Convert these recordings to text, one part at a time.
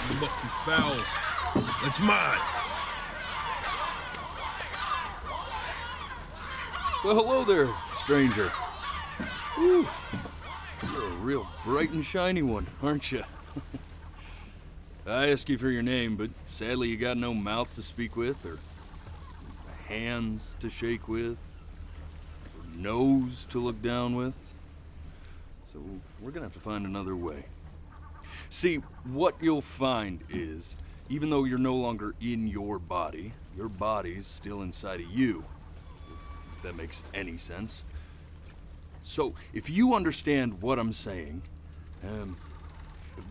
the bucket fouls. That's mine. Well, hello there, stranger. Whew. You're a real bright and shiny one, aren't you? I asked you for your name, but sadly you got no mouth to speak with, or hands to shake with, or nose to look down with. So we're gonna have to find another way. See, what you'll find is, even though you're no longer in your body's still inside of you. If that makes any sense. So, if you understand what I'm saying,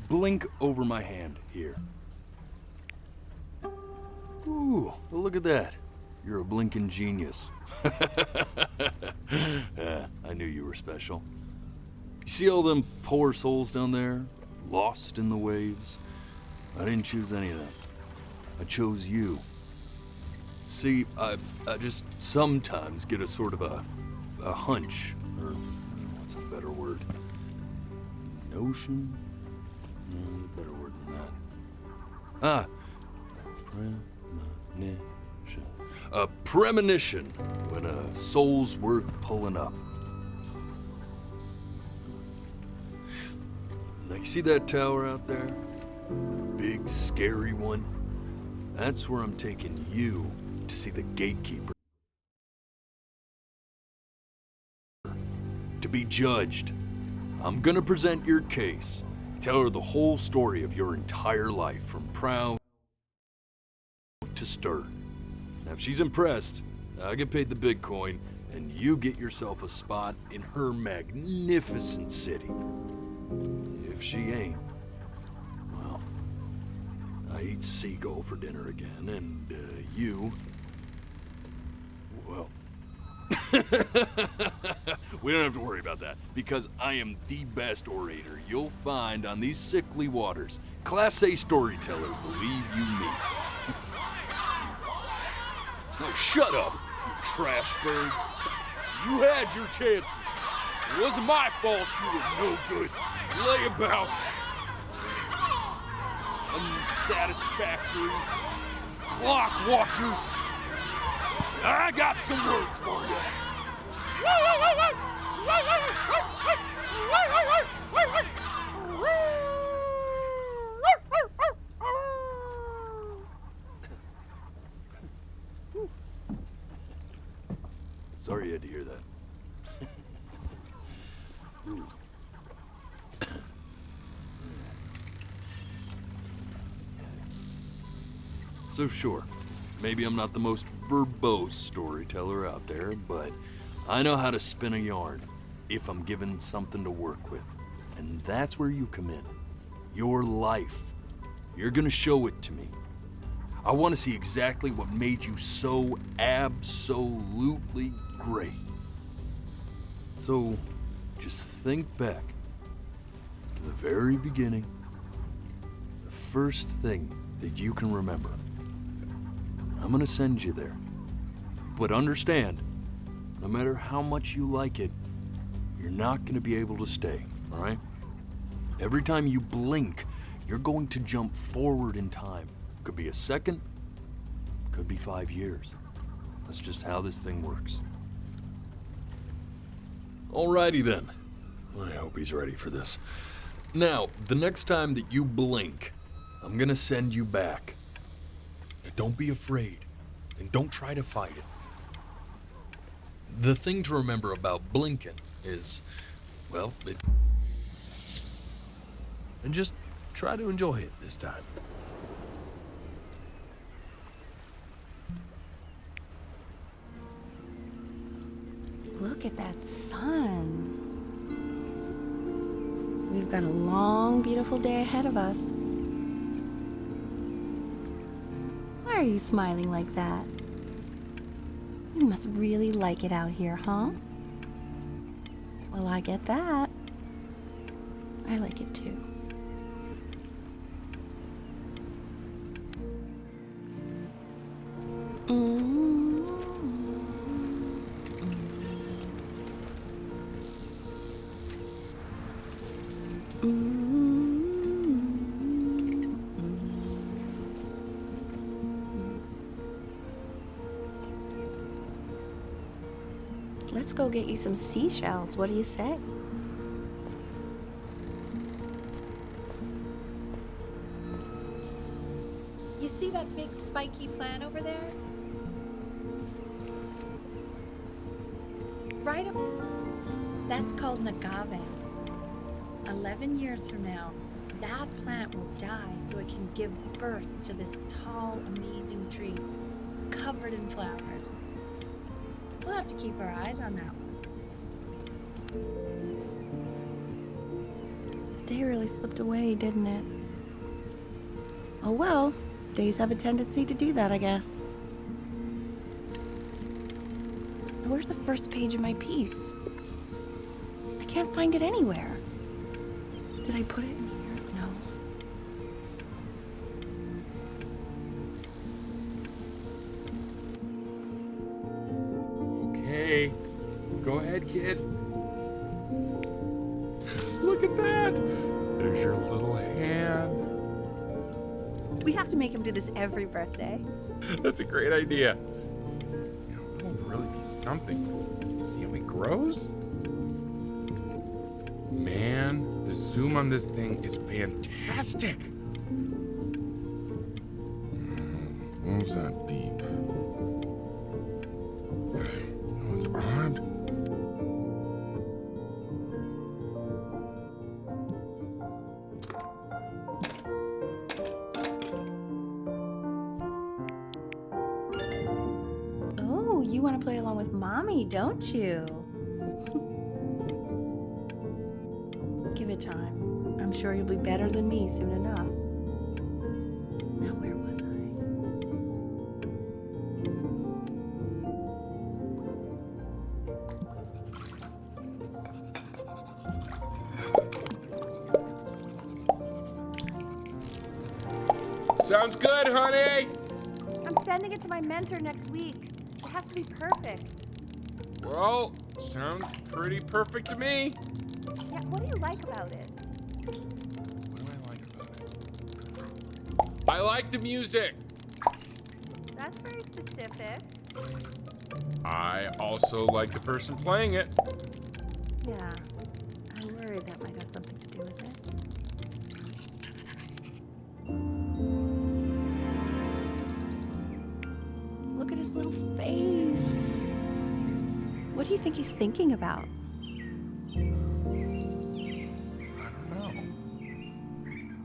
blink over my hand here. Ooh, well, look at that. You're a blinking genius. I knew you were special. You see all them poor souls down there, lost in the waves? I didn't choose any of them. I chose you. See, I just sometimes get a sort of a hunch, or what's a better word? Notion? No, better word than that. Premonition. A premonition when a soul's worth pulling up. Now you see that tower out there? The big, scary one? That's where I'm taking you to see the gatekeeper. To be judged. I'm gonna present your case. Tell her the whole story of your entire life, from proud to stern. Now if she's impressed, I get paid the big coin, and you get yourself a spot in her magnificent city. If she ain't, well, I eat seagull for dinner again, and you, well, we don't have to worry about that, because I am the best orator you'll find on these sickly waters. Class A storyteller, believe you me. Oh, shut up, you trash birds. You had your chances. It wasn't my fault you were no good. Layabouts. Unsatisfactory. Clock watchers. I got some words for you. Sorry you had to hear that. Ooh. So sure, maybe I'm not the most verbose storyteller out there, but I know how to spin a yarn if I'm given something to work with. And that's where you come in. Your life. You're gonna show it to me. I want to see exactly what made you so absolutely great. So, just think back to the very beginning, the first thing that you can remember. I'm gonna send you there. But understand, no matter how much you like it, you're not gonna be able to stay, all right? Every time you blink, you're going to jump forward in time. Could be a second, could be 5 years. That's just how this thing works. Alrighty then. I hope he's ready for this. Now, the next time that you blink, I'm gonna send you back. Now, don't be afraid, and don't try to fight it. The thing to remember about blinking is, well, and just try to enjoy it this time. Look at that sun. We've got a long, beautiful day ahead of us. Why are you smiling like that? You must really like it out here, huh? Well, I get that. I like it too. Let's go get you some seashells. What do you say? You see that big spiky plant over there? Right up. That's called an agave. 11 years from now, that plant will die so it can give birth to this tall, amazing tree covered in flowers. We'll have to keep our eyes on that one. The day really slipped away, didn't it? Oh well, days have a tendency to do that, I guess. Now, where's the first page of my piece? I can't find it anywhere. Did I put it in here? No. Okay, go ahead, kid. Look at that! There's your little hand. We have to make him do this every birthday. That's a great idea. You know, it'll really be something to see how he grows. Man, the zoom on this thing is fantastic. What was that beep? Oh, it's odd. Oh, you want to play along with Mommy, don't you? Give it time. I'm sure you'll be better than me soon enough. Now, where was I? Sounds good, honey. I'm sending it to my mentor next week. It has to be perfect. Well, sounds pretty perfect to me. Yeah, what do you like about it? What do I like about it? I like the music. That's very specific. I also like the person playing it. Yeah, I worry that might have something to do with it. Look at his little face. What do you think he's thinking about? I don't know.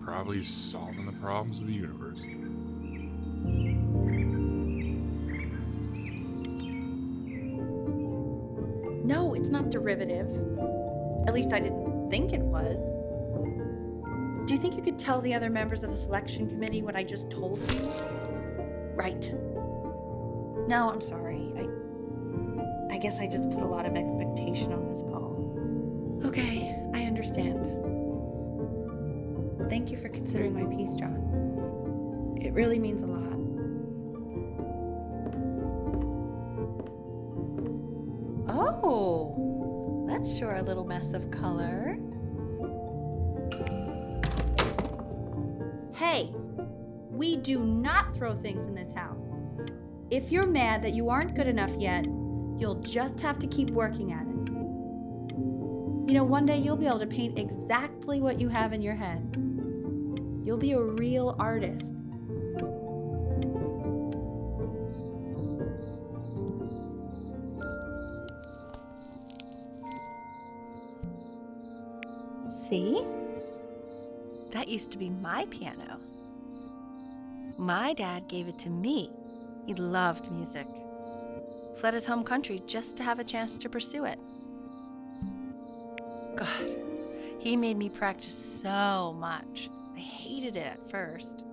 Probably solving the problems of the universe. No, it's not derivative. At least I didn't think it was. Do you think you could tell the other members of the selection committee what I just told you? Right. No, I'm sorry. I guess I just put a lot of expectation on this call. Okay, I understand. Thank you for considering my piece, John. It really means a lot. Oh, that's sure a little mess of color. Hey, we do not throw things in this house. If you're mad that you aren't good enough yet, you'll just have to keep working at it. You know, one day you'll be able to paint exactly what you have in your head. You'll be a real artist. See? That used to be my piano. My dad gave it to me. He loved music. Fled his home country just to have a chance to pursue it. God, he made me practice so much. I hated it at first.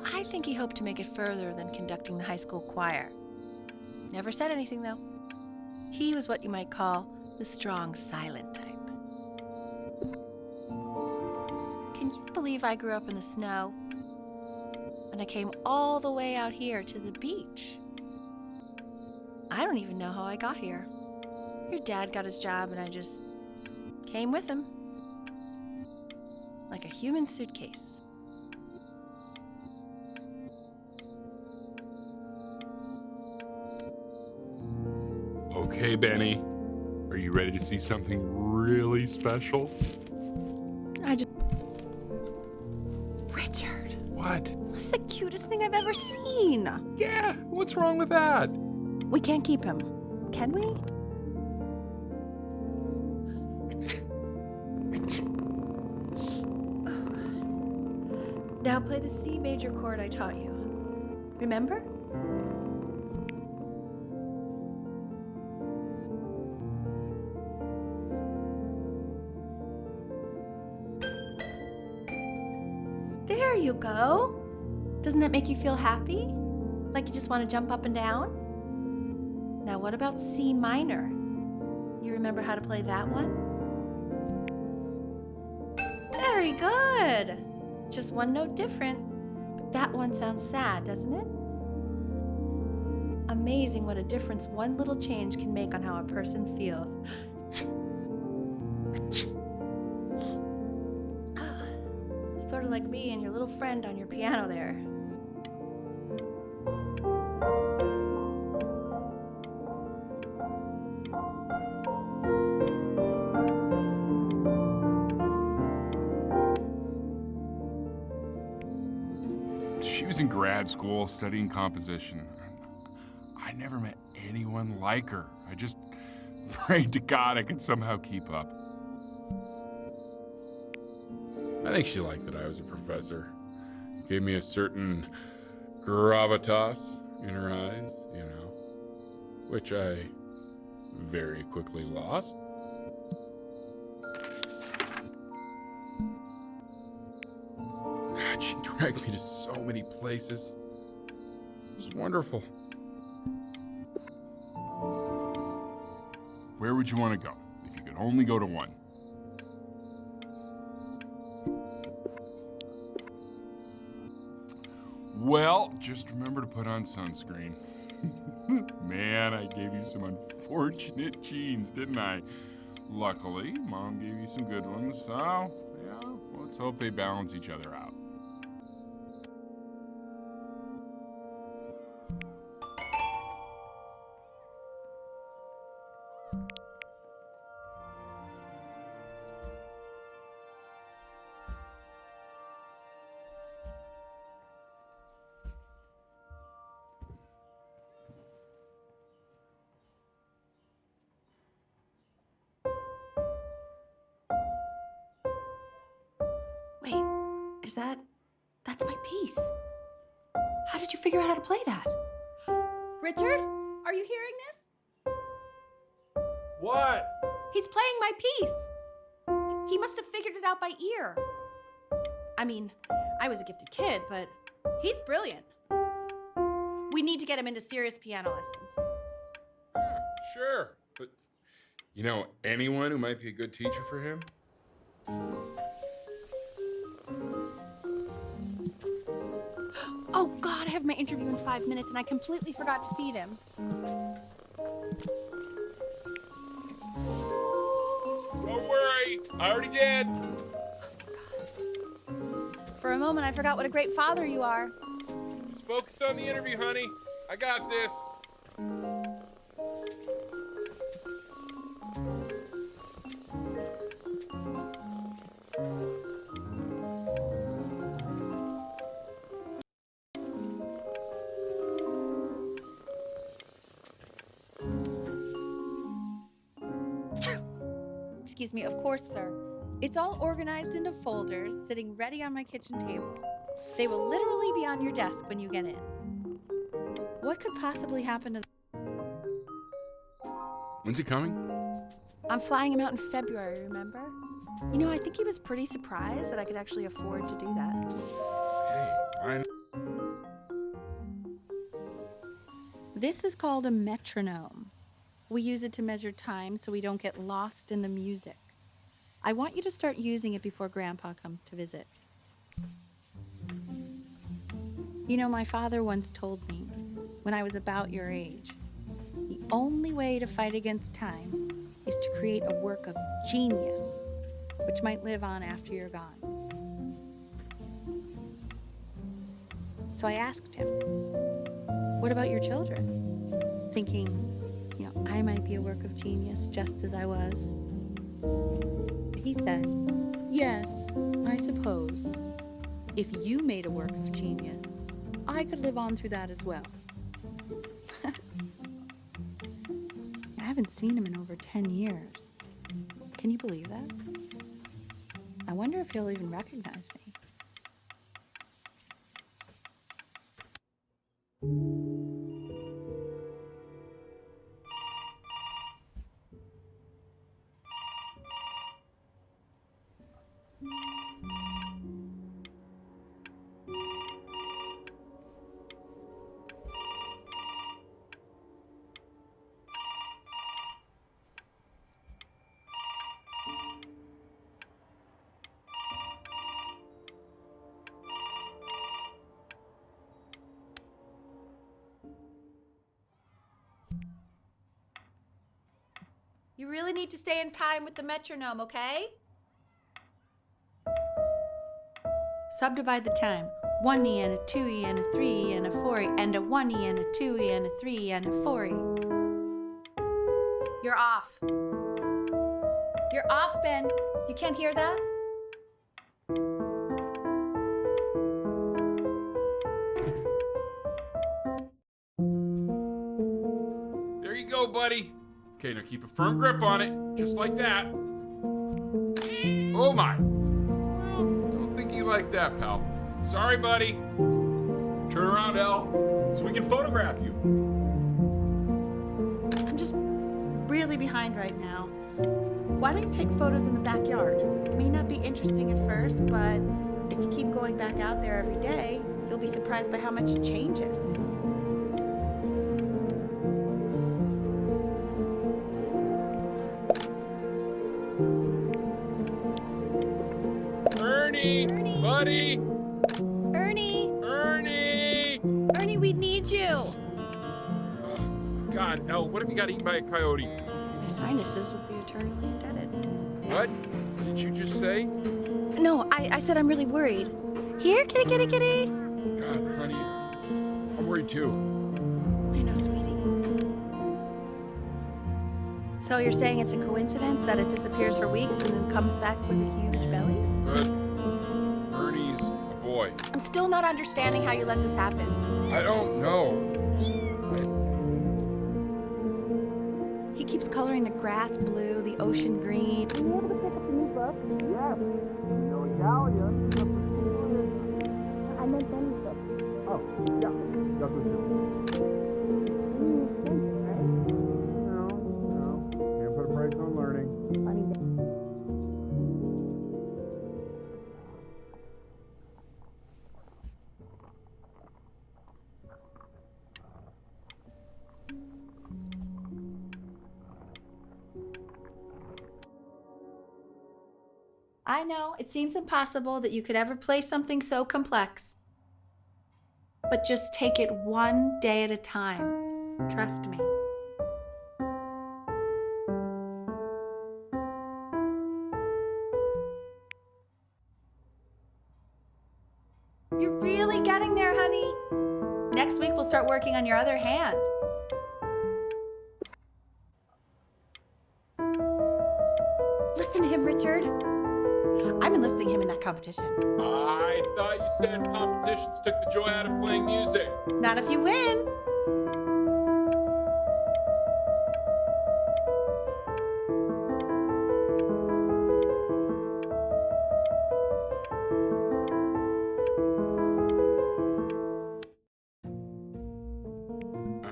I think he hoped to make it further than conducting the high school choir. Never said anything, though. He was what you might call the strong, silent type. Can you believe I grew up in the snow? And I came all the way out here to the beach. I don't even know how I got here. Your dad got his job and I just came with him. like a human suitcase. Okay, Benny. Are you ready to see something really special? Richard, What? that's the cutest thing I've ever seen. Yeah, what's wrong with that? We can't keep him, can we? Now play the C major chord I taught you. Remember? There you go. Doesn't that make you feel happy? Like you just want to jump up and down? Now what about C minor? You remember how to play that one? Very good. Just one note different. But that one sounds sad, doesn't it? Amazing what a difference one little change can make on how a person feels. Sort of like me and your little friend on your piano there. She was in grad school studying composition. I never met anyone like her. I just prayed to God I could somehow keep up. I think she liked that I was a professor. Gave me a certain gravitas in her eyes, you know, which I very quickly lost. God, she dragged me to so many places. It was wonderful. Where would you want to go if you could only go to one? Well, just remember to put on sunscreen. Man, I gave you some unfortunate genes, didn't I? Luckily, Mom gave you some good ones, so, yeah, let's hope they balance each other out. Wait, that's my piece. How did you figure out how to play that? Richard, are you hearing this? What? He's playing my piece. He must have figured it out by ear. I mean, I was a gifted kid, but he's brilliant. We need to get him into serious piano lessons. Sure, but you know anyone who might be a good teacher for him? Oh God, I have my interview in 5 minutes and I completely forgot to feed him. Don't worry, I already did. For a moment, I forgot what a great father you are. Just focus on the interview, honey. I got this. Excuse me, of course, sir. It's all organized into folders, sitting ready on my kitchen table. They will literally be on your desk when you get in. What could possibly happen to... When's he coming? I'm flying him out in February, remember? You know, I think he was pretty surprised that I could actually afford to do that. Hey, fine. This is called a metronome. We use it to measure time so we don't get lost in the music. I want you to start using it before Grandpa comes to visit. You know, my father once told me, when I was about your age, the only way to fight against time is to create a work of genius, which might live on after you're gone. So I asked him, what about your children? Thinking, I might be a work of genius just as I was. He said, yes, I suppose. If you made a work of genius, I could live on through that as well. I haven't seen him in over 10 years. Can you believe that? I wonder if he'll even recognize me. You really need to stay in time with the metronome, okay? Subdivide the time. 1E and a 2E and a 3E and a 4E and a 1E and a 2E and a 3E and a 4E. You're off. You're off, Ben. You can't hear that? There you go, buddy. Okay, now keep a firm grip on it, just like that. Oh my. Well, don't think you like that, pal. Sorry, buddy. Turn around, Al, so we can photograph you. I'm just really behind right now. Why don't you take photos in the backyard? It may not be interesting at first, but if you keep going back out there every day, you'll be surprised by how much it changes. Ernie, buddy. Ernie! Ernie, we need you! God, Al, what if you got eaten by a coyote? My sinuses would be eternally indebted. What did you just say? No, I said I'm really worried. Here, kitty, kitty, kitty. God, honey, I'm worried too. I know, sweetie. So you're saying it's a coincidence that it disappears for weeks and then comes back with a huge belly? But Ernie's a boy. I'm still not understanding how you let this happen. I don't know. He keeps coloring the grass blue, the ocean green. Were you able to pick up the new book? Yes. No Italian. I meant Benny's book. Oh, yeah. That's what you No. Can't put a price on learning. I know, it seems impossible that you could ever play something so complex. But just take it one day at a time. Trust me. You're really getting there, honey. Next week we'll start working on your other hand. Listen to him, Richard. I'm enlisting him in that competition. I thought you said competitions took the joy out of playing music. Not if you win.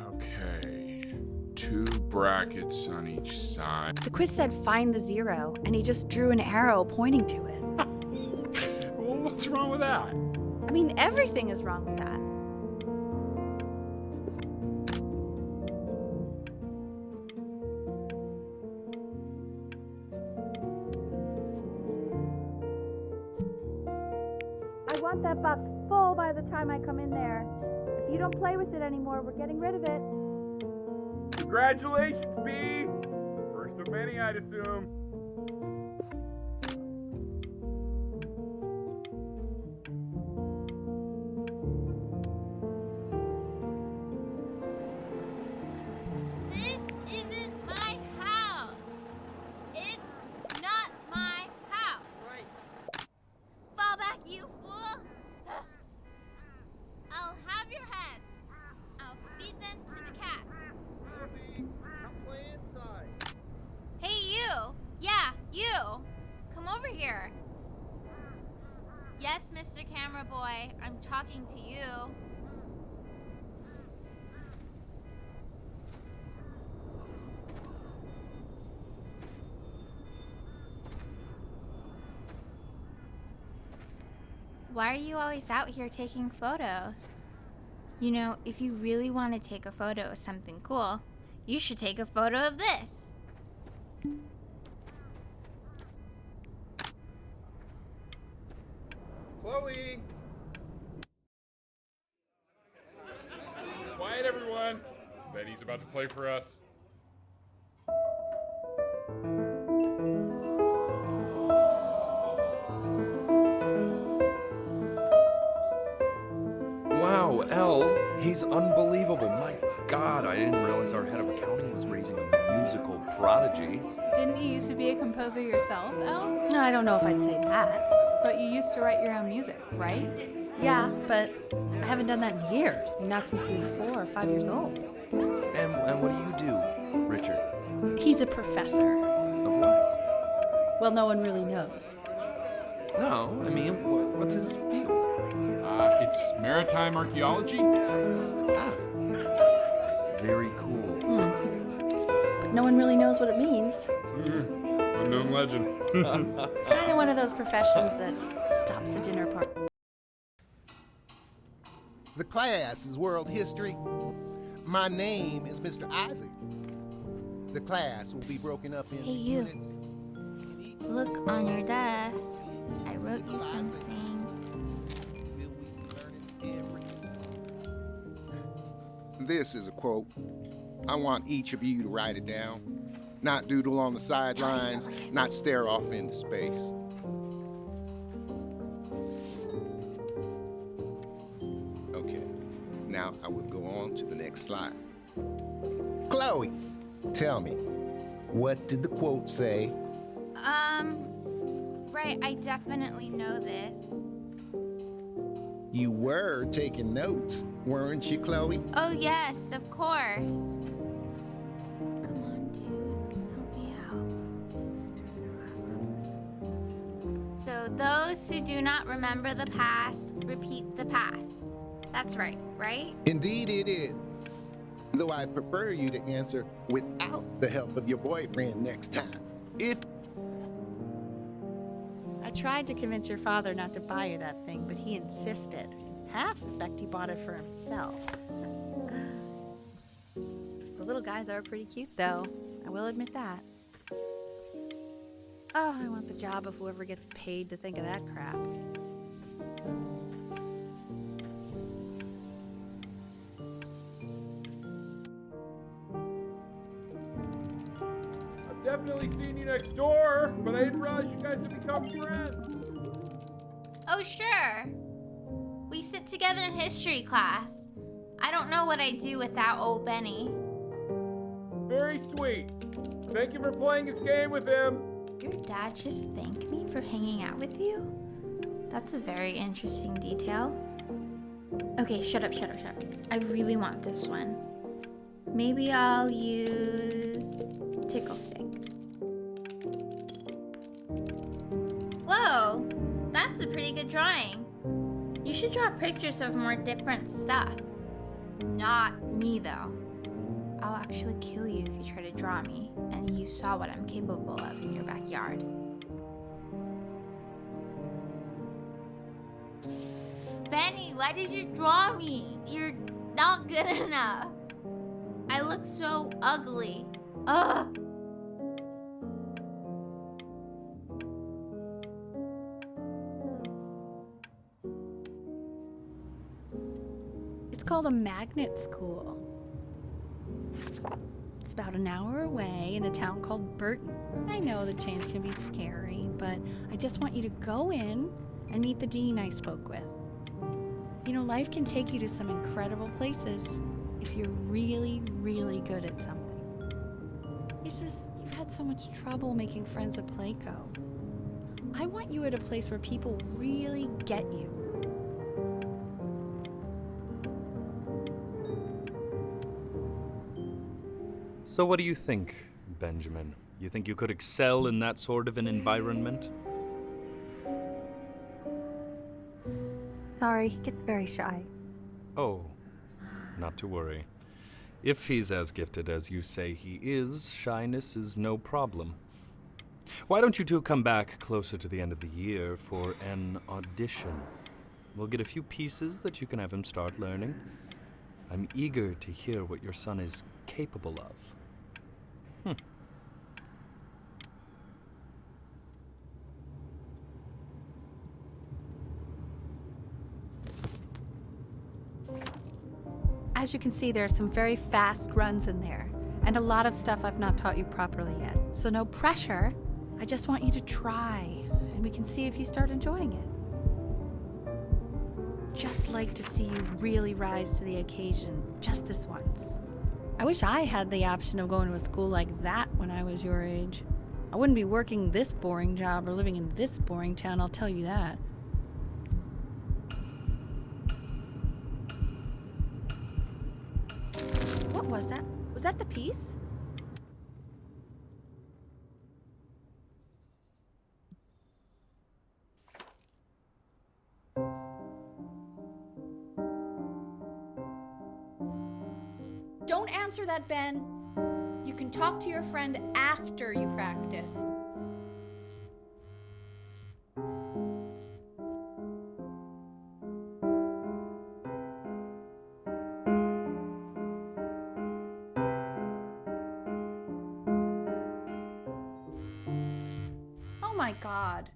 Okay. 2 brackets on each side. The quiz said find the zero, and he just drew an arrow pointing to it. Well, what's wrong with that? I mean, everything is wrong with that. I want that box full by the time I come in there. If you don't play with it anymore, we're getting rid of it. Congratulations, B. First of many, I'd assume. Mr. Camera Boy. I'm talking to you. Why are you always out here taking photos? You know, if you really want to take a photo of something cool, you should take a photo of this. Chloe! Quiet, everyone. Benny's about to play for us. Wow, Elle, he's unbelievable. My God, I didn't realize our head of accounting was raising a musical prodigy. Didn't you used to be a composer yourself, Elle? No, I don't know if I'd say that. But you used to write your own music, right? Yeah, but I haven't done that in years. Not since he was 4 or 5 years old. And what do you do, Richard? He's a professor. Of what? Well, no one really knows. No, I mean, what's his field? It's maritime archaeology. Ah, very cool. But no one really knows what it means. Unknown legend. It's kind of one of those professions that stops a dinner party. The class is world history. My name is Mr. Isaac. The class will be broken up into Hey, you. units. Look on your desk. I wrote you something. This is a quote. I want each of you to write it down. Not doodle on the sidelines, not stare off into space. Okay, now I will go on to the next slide. Chloe, tell me, what did the quote say? Right, I definitely know this. You were taking notes, weren't you, Chloe? Oh, yes, of course. Come on, dude. Help me out. So, those who do not remember the past, repeat the past. That's right, right? Indeed it is. Though I'd prefer you to answer without the help of your boyfriend next time. If I tried to convince your father not to buy you that thing, but he insisted. Half suspect he bought it for himself. The little guys are pretty cute, though. I will admit that. Oh, I want the job of whoever gets paid to think of that crap. I've definitely seen you next door, but I didn't realize you guys had become friends. Oh, sure. We sit together in history class. I don't know what I'd do without old Benny. Very sweet. Thank you for playing this game with him. Your dad just thanked me for hanging out with you? That's a very interesting detail. Okay, shut up. I really want this one. Maybe I'll use tickle stick. Whoa, that's a pretty good drawing. You should draw pictures of more different stuff. Not me, though. I'll actually kill you if you try to draw me, and you saw what I'm capable of in your backyard. Benny, why did you draw me? You're not good enough. I look so ugly. Ugh. It's called a magnet school. It's about an hour away in a town called Burton. I know the change can be scary, but I just want you to go in and meet the dean I spoke with. You know, life can take you to some incredible places if you're really, really good at something. It's just, you've had so much trouble making friends at Playco. I want you at a place where people really get you. So what do you think, Benjamin? You think you could excel in that sort of an environment? Sorry, he gets very shy. Oh, not to worry. If he's as gifted as you say he is, shyness is no problem. Why don't you two come back closer to the end of the year for an audition? We'll get a few pieces that you can have him start learning. I'm eager to hear what your son is capable of. As you can see, there are some very fast runs in there, and a lot of stuff I've not taught you properly yet. So no pressure. I just want you to try, and we can see if you start enjoying it. Just like to see you really rise to the occasion, just this once. I wish I had the option of going to a school like that when I was your age. I wouldn't be working this boring job or living in this boring town, I'll tell you that. What was that? Was that the piece? Don't answer that, Ben. You can talk to your friend after you practice. Oh my God.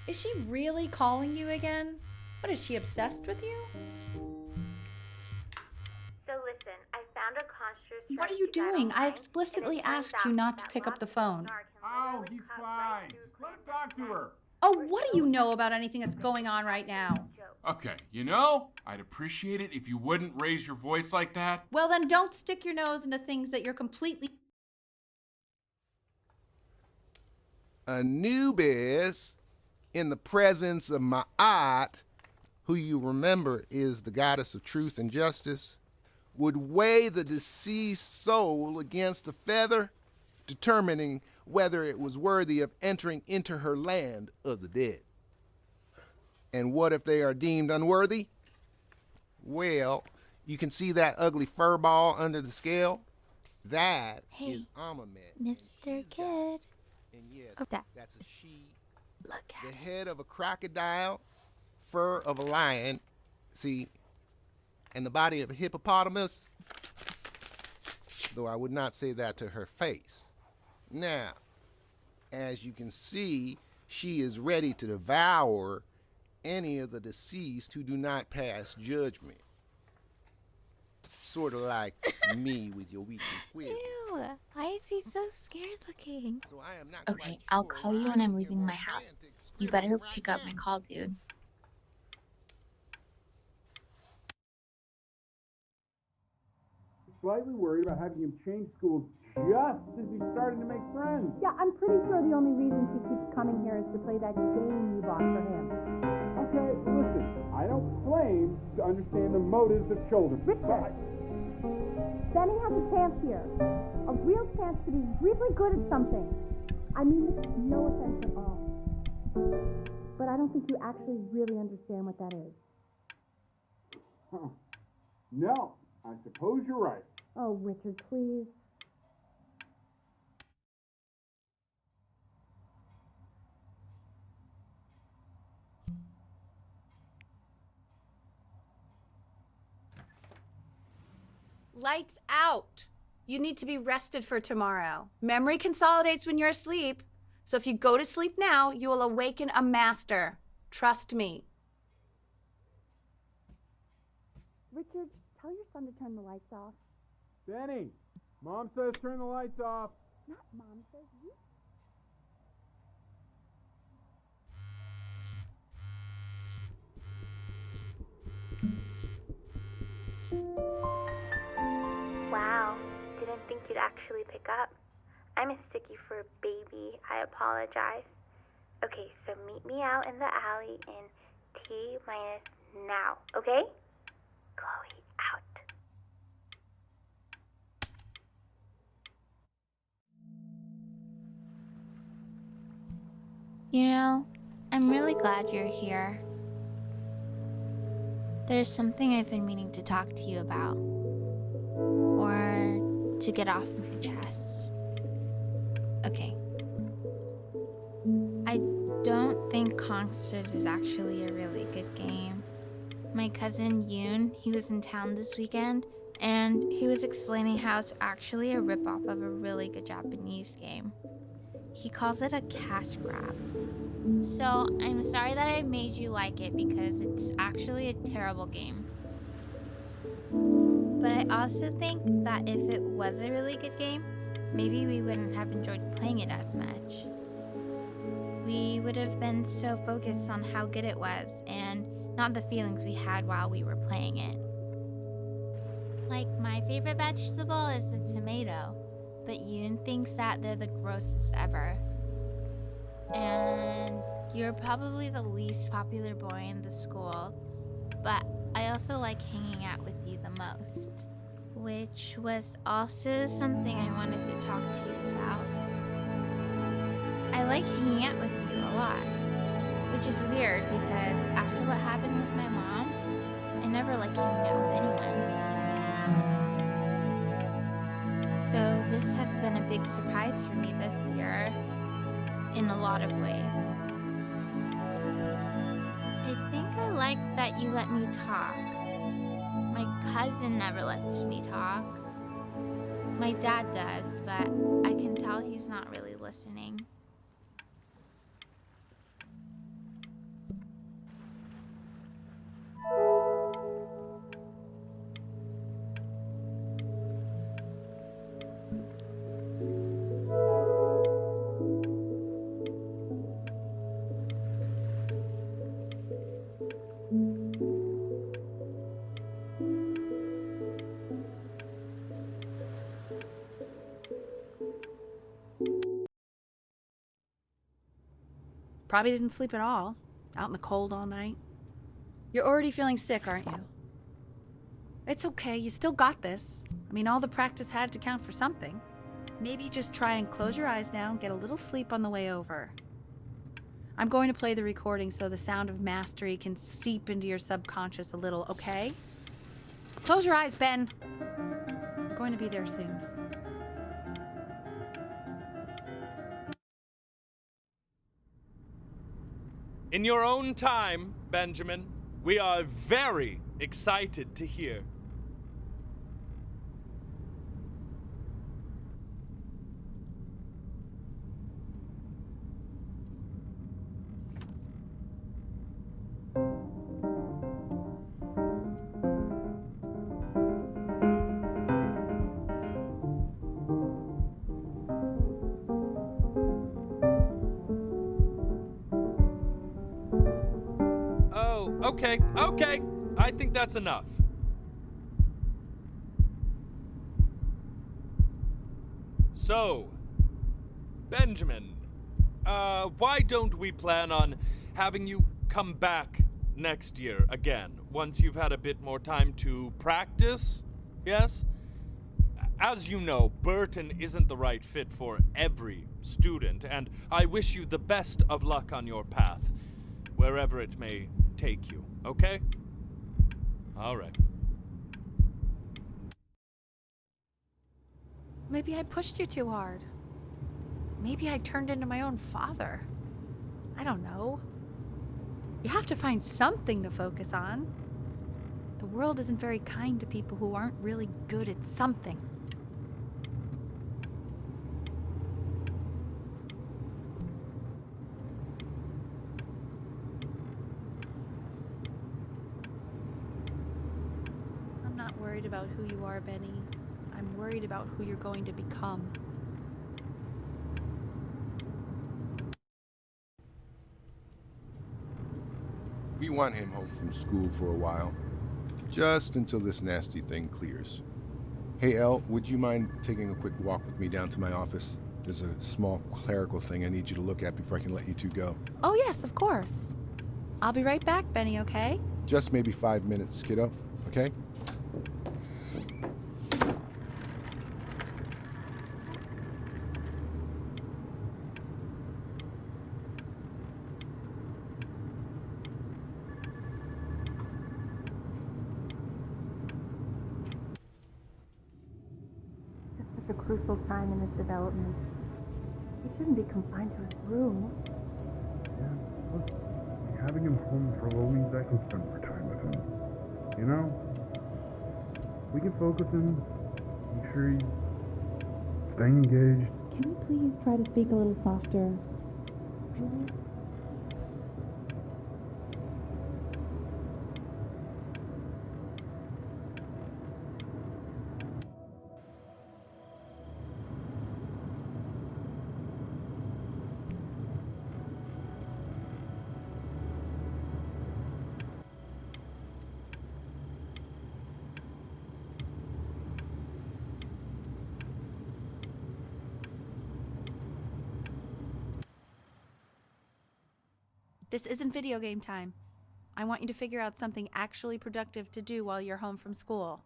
Is she really calling you again? What, is she obsessed with you? So listen, I found a construct. What are you doing? I explicitly asked you not to pick up the phone. Oh, he's fine. Just let him talk to her. Oh, what do you know about anything that's going on right now? Okay, I'd appreciate it if you wouldn't raise your voice like that. Well, then don't stick your nose into things that you're completely... Anubis, in the presence of Ma'at, who you remember is the goddess of truth and justice, would weigh the deceased soul against a feather, determining whether it was worthy of entering into her land of the dead. And what if they are deemed unworthy? Well, you can see that ugly fur ball under the scale? That is Amamet. Mr. Kid. And yes, Oh, that's a she. Look The at head of a crocodile, fur of a lion, see, and the body of a hippopotamus, though I would not say that to her face. Now, as you can see, she is ready to devour any of the deceased who do not pass judgment. Sort of like me with your weekly quiz. Ew, why is he so scared looking? So I am not Okay, quite I'll sure call you why when I'm your leaving my house. romantic You scribble better right pick up my now. call, dude. Slightly worried about having him change schools just as he's starting to make friends. Yeah, I'm pretty sure the only reason he keeps coming here is to play that game you bought for him. Okay, listen, I don't claim to understand the motives of children. Richard! Benny has a chance here. A real chance to be really good at something. I mean this is no offense at all. But I don't think you actually really understand what that is. Huh. No, I suppose you're right. Oh, Richard, please. Lights out. You need to be rested for tomorrow. Memory consolidates when you're asleep. So if you go to sleep now, you will awaken a master. Trust me. Richard, tell your son to turn the lights off. Benny, Mom says turn the lights off. Not Mom says, you. Wow, didn't think you'd actually pick up. I'm a sticky for a baby. I apologize. Okay, so meet me out in the alley in T minus now, okay? Chloe, out. You know, I'm really glad you're here. There's something I've been meaning to talk to you about. Or to get off my chest. Okay. I don't think Conksters is actually a really good game. My cousin Yoon, he was in town this weekend, and he was explaining how it's actually a ripoff of a really good Japanese game. He calls it a cash grab. So I'm sorry that I made you like it because it's actually a terrible game. But I also think that if it was a really good game, maybe we wouldn't have enjoyed playing it as much. We would have been so focused on how good it was and not the feelings we had while we were playing it. Like, my favorite vegetable is the tomato, but Yoon thinks that they're the grossest ever. And you're probably the least popular boy in the school, but I also like hanging out with you the most. Which was also something I wanted to talk to you about. I like hanging out with you a lot, which is weird because after what happened with my mom, I never like hanging out with anyone. So this has been a big surprise for me this year, in a lot of ways. I think I like that you let me talk. My cousin never lets me talk. My dad does, but I can tell he's not really listening. Probably didn't sleep at all. Out in the cold all night. You're already feeling sick, aren't you? It's okay. You still got this. I mean, all the practice had to count for something. Maybe just try and close your eyes now and get a little sleep on the way over. I'm going to play the recording so the sound of mastery can seep into your subconscious a little, okay? Close your eyes, Ben. I'm going to be there soon. In your own time, Benjamin, we are very excited to hear. Okay. I think that's enough. So, Benjamin, why don't we plan on having you come back next year again, once you've had a bit more time to practice? Yes? As you know, Burton isn't the right fit for every student, and I wish you the best of luck on your path, wherever it may take you, okay? All right. Maybe I pushed you too hard. Maybe I turned into my own father. I don't know. You have to find something to focus on. The world isn't very kind to people who aren't really good at something. I'm not worried about who you are, Benny. I'm worried about who you're going to become. We want him home from school for a while, just until this nasty thing clears. Hey, Elle, would you mind taking a quick walk with me down to my office? There's a small clerical thing I need you to look at before I can let you two go. Oh, yes, of course. I'll be right back, Benny, okay? Just maybe 5 minutes, kiddo, okay? a crucial time in his development. He shouldn't be confined to his room. Yeah, look, having him home for a little means I can spend more time with him. You know? We can focus him, make sure he's staying engaged. Can you please try to speak a little softer? This isn't video game time. I want you to figure out something actually productive to do while you're home from school.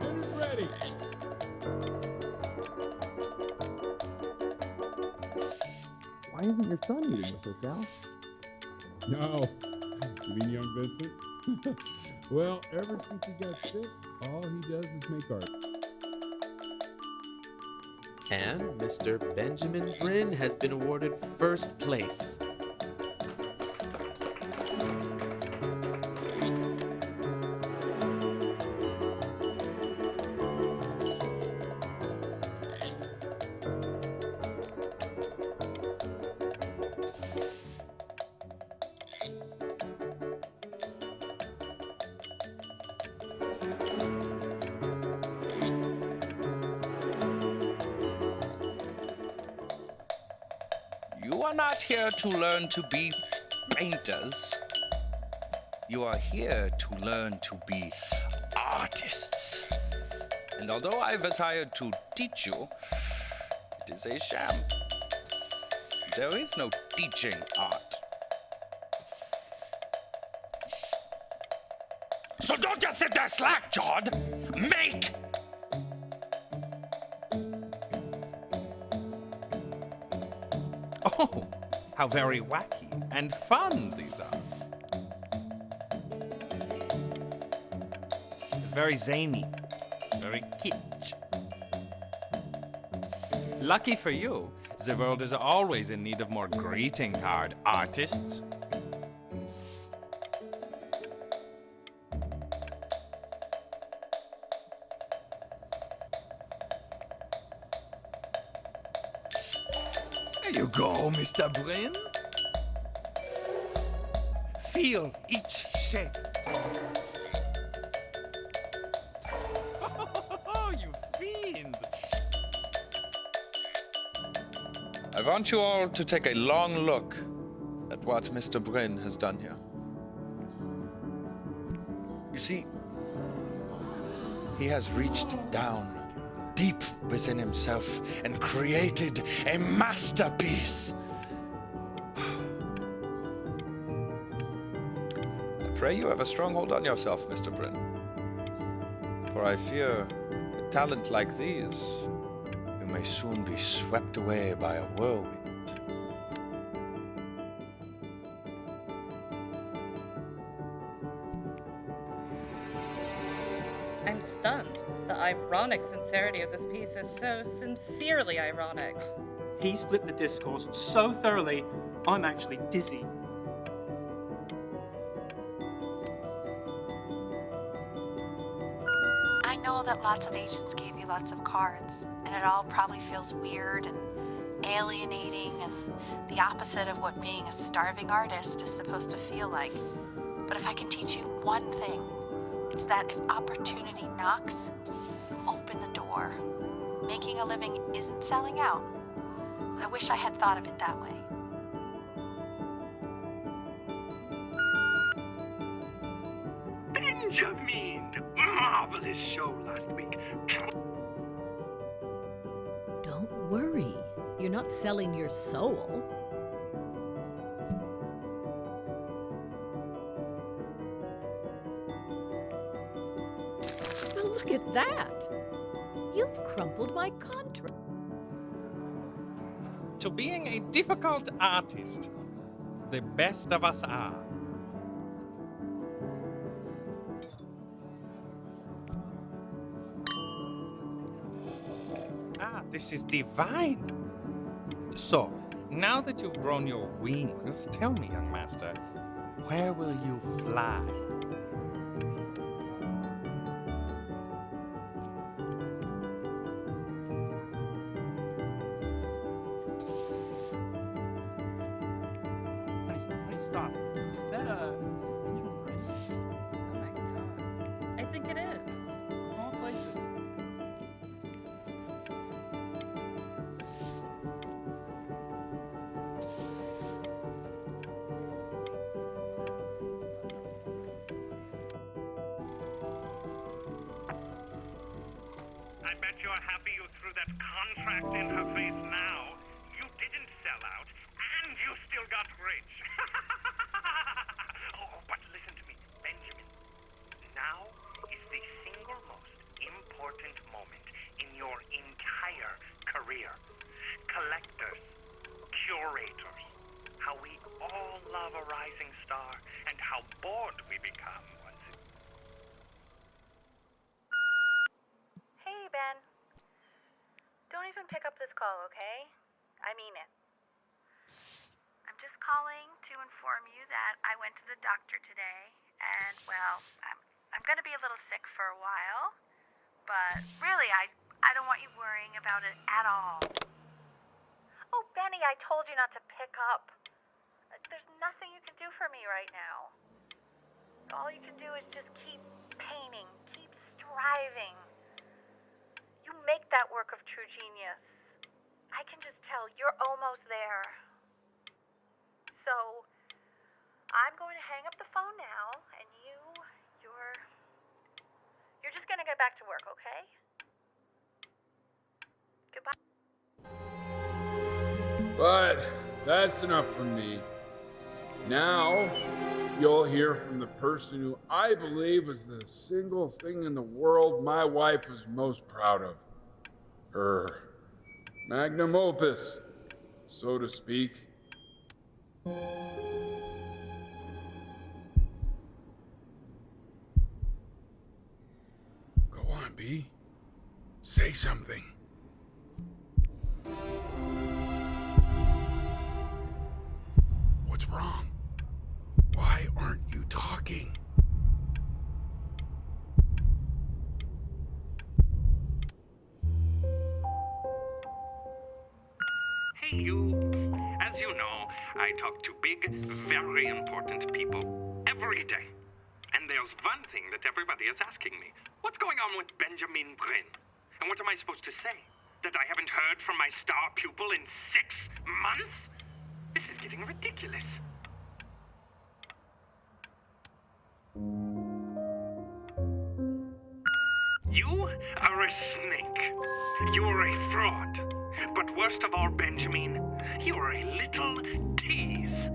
Dinner's ready. Why isn't your son eating with us, Al? No. You mean young Vincent? Well, ever since he got sick, all he does is make art. And Mr. Benjamin Bryn has been awarded first place. You are not here to learn to be painters. You are here to learn to be artists. And although I was hired to teach you, it is a sham. There is no teaching art. So don't just sit there slack-jawed. Make! Oh, how very wacky and fun these are. It's very zany, very kitsch. Lucky for you, the world is always in need of more greeting card artists. There you go, Mr. Bryn. Feel each shape. Oh, you fiend! I want you all to take a long look at what Mr. Bryn has done here. You see, he has reached down deep within himself and created a masterpiece. I pray you have a strong hold on yourself, Mr. Bryn. For I fear, with talent like these, you may soon be swept away by a whirlwind. I'm stunned. The ironic sincerity of this piece is so sincerely ironic. He's flipped the discourse so thoroughly, I'm actually dizzy. I know that lots of agents gave you lots of cards, and it all probably feels weird and alienating and the opposite of what being a starving artist is supposed to feel like. But if I can teach you one thing, it's that if opportunity knocks, open the door. Making a living isn't selling out. I wish I had thought of it that way. Benjamin! Marvelous show last week. Don't worry. You're not selling your soul. Well, look at that. You've crumpled my contract. To being a difficult artist, the best of us are. Ah, this is divine. So, now that you've grown your wings, tell me, young master, where will you fly? Honey, stop. Is that Benjamin Brinn? Oh my god. I think it is. Of all places. I bet you're happy you threw that contract in her face now. You didn't sell out, and you still got rich. But listen to me, Benjamin. Now is the single most important moment in your entire career. Collectors, curators, how we all love a rising star, and how bored we become once it... Hey, Ben. Don't even pick up this call, okay? I mean it. I'm just calling to inform you that I went to the doctor today, and, well, I'm gonna be a little sick for a while, but really, I don't want you worrying about it at all. Oh, Benny, I told you not to pick up. There's nothing you can do for me right now. All you can do is just keep painting, keep striving. You make that work of true genius. I can just tell you're almost there. So, I'm going to hang up the phone now, and you're just gonna get back to work, okay? Goodbye. But that's enough from me. Now, you'll hear from the person who I believe is the single thing in the world my wife was most proud of. Her magnum opus, so to speak. Go on, B. Say something. What's wrong? Why aren't you talking? Hey, you. As you know, I talk to big, very important people every day. And there's one thing that everybody is asking me. What's going on with Benjamin Brinn? And what am I supposed to say? That I haven't heard from my star pupil in 6 months? This is getting ridiculous. You are a snake. You're a fraud. But worst of all, Benjamin, you're a little tease.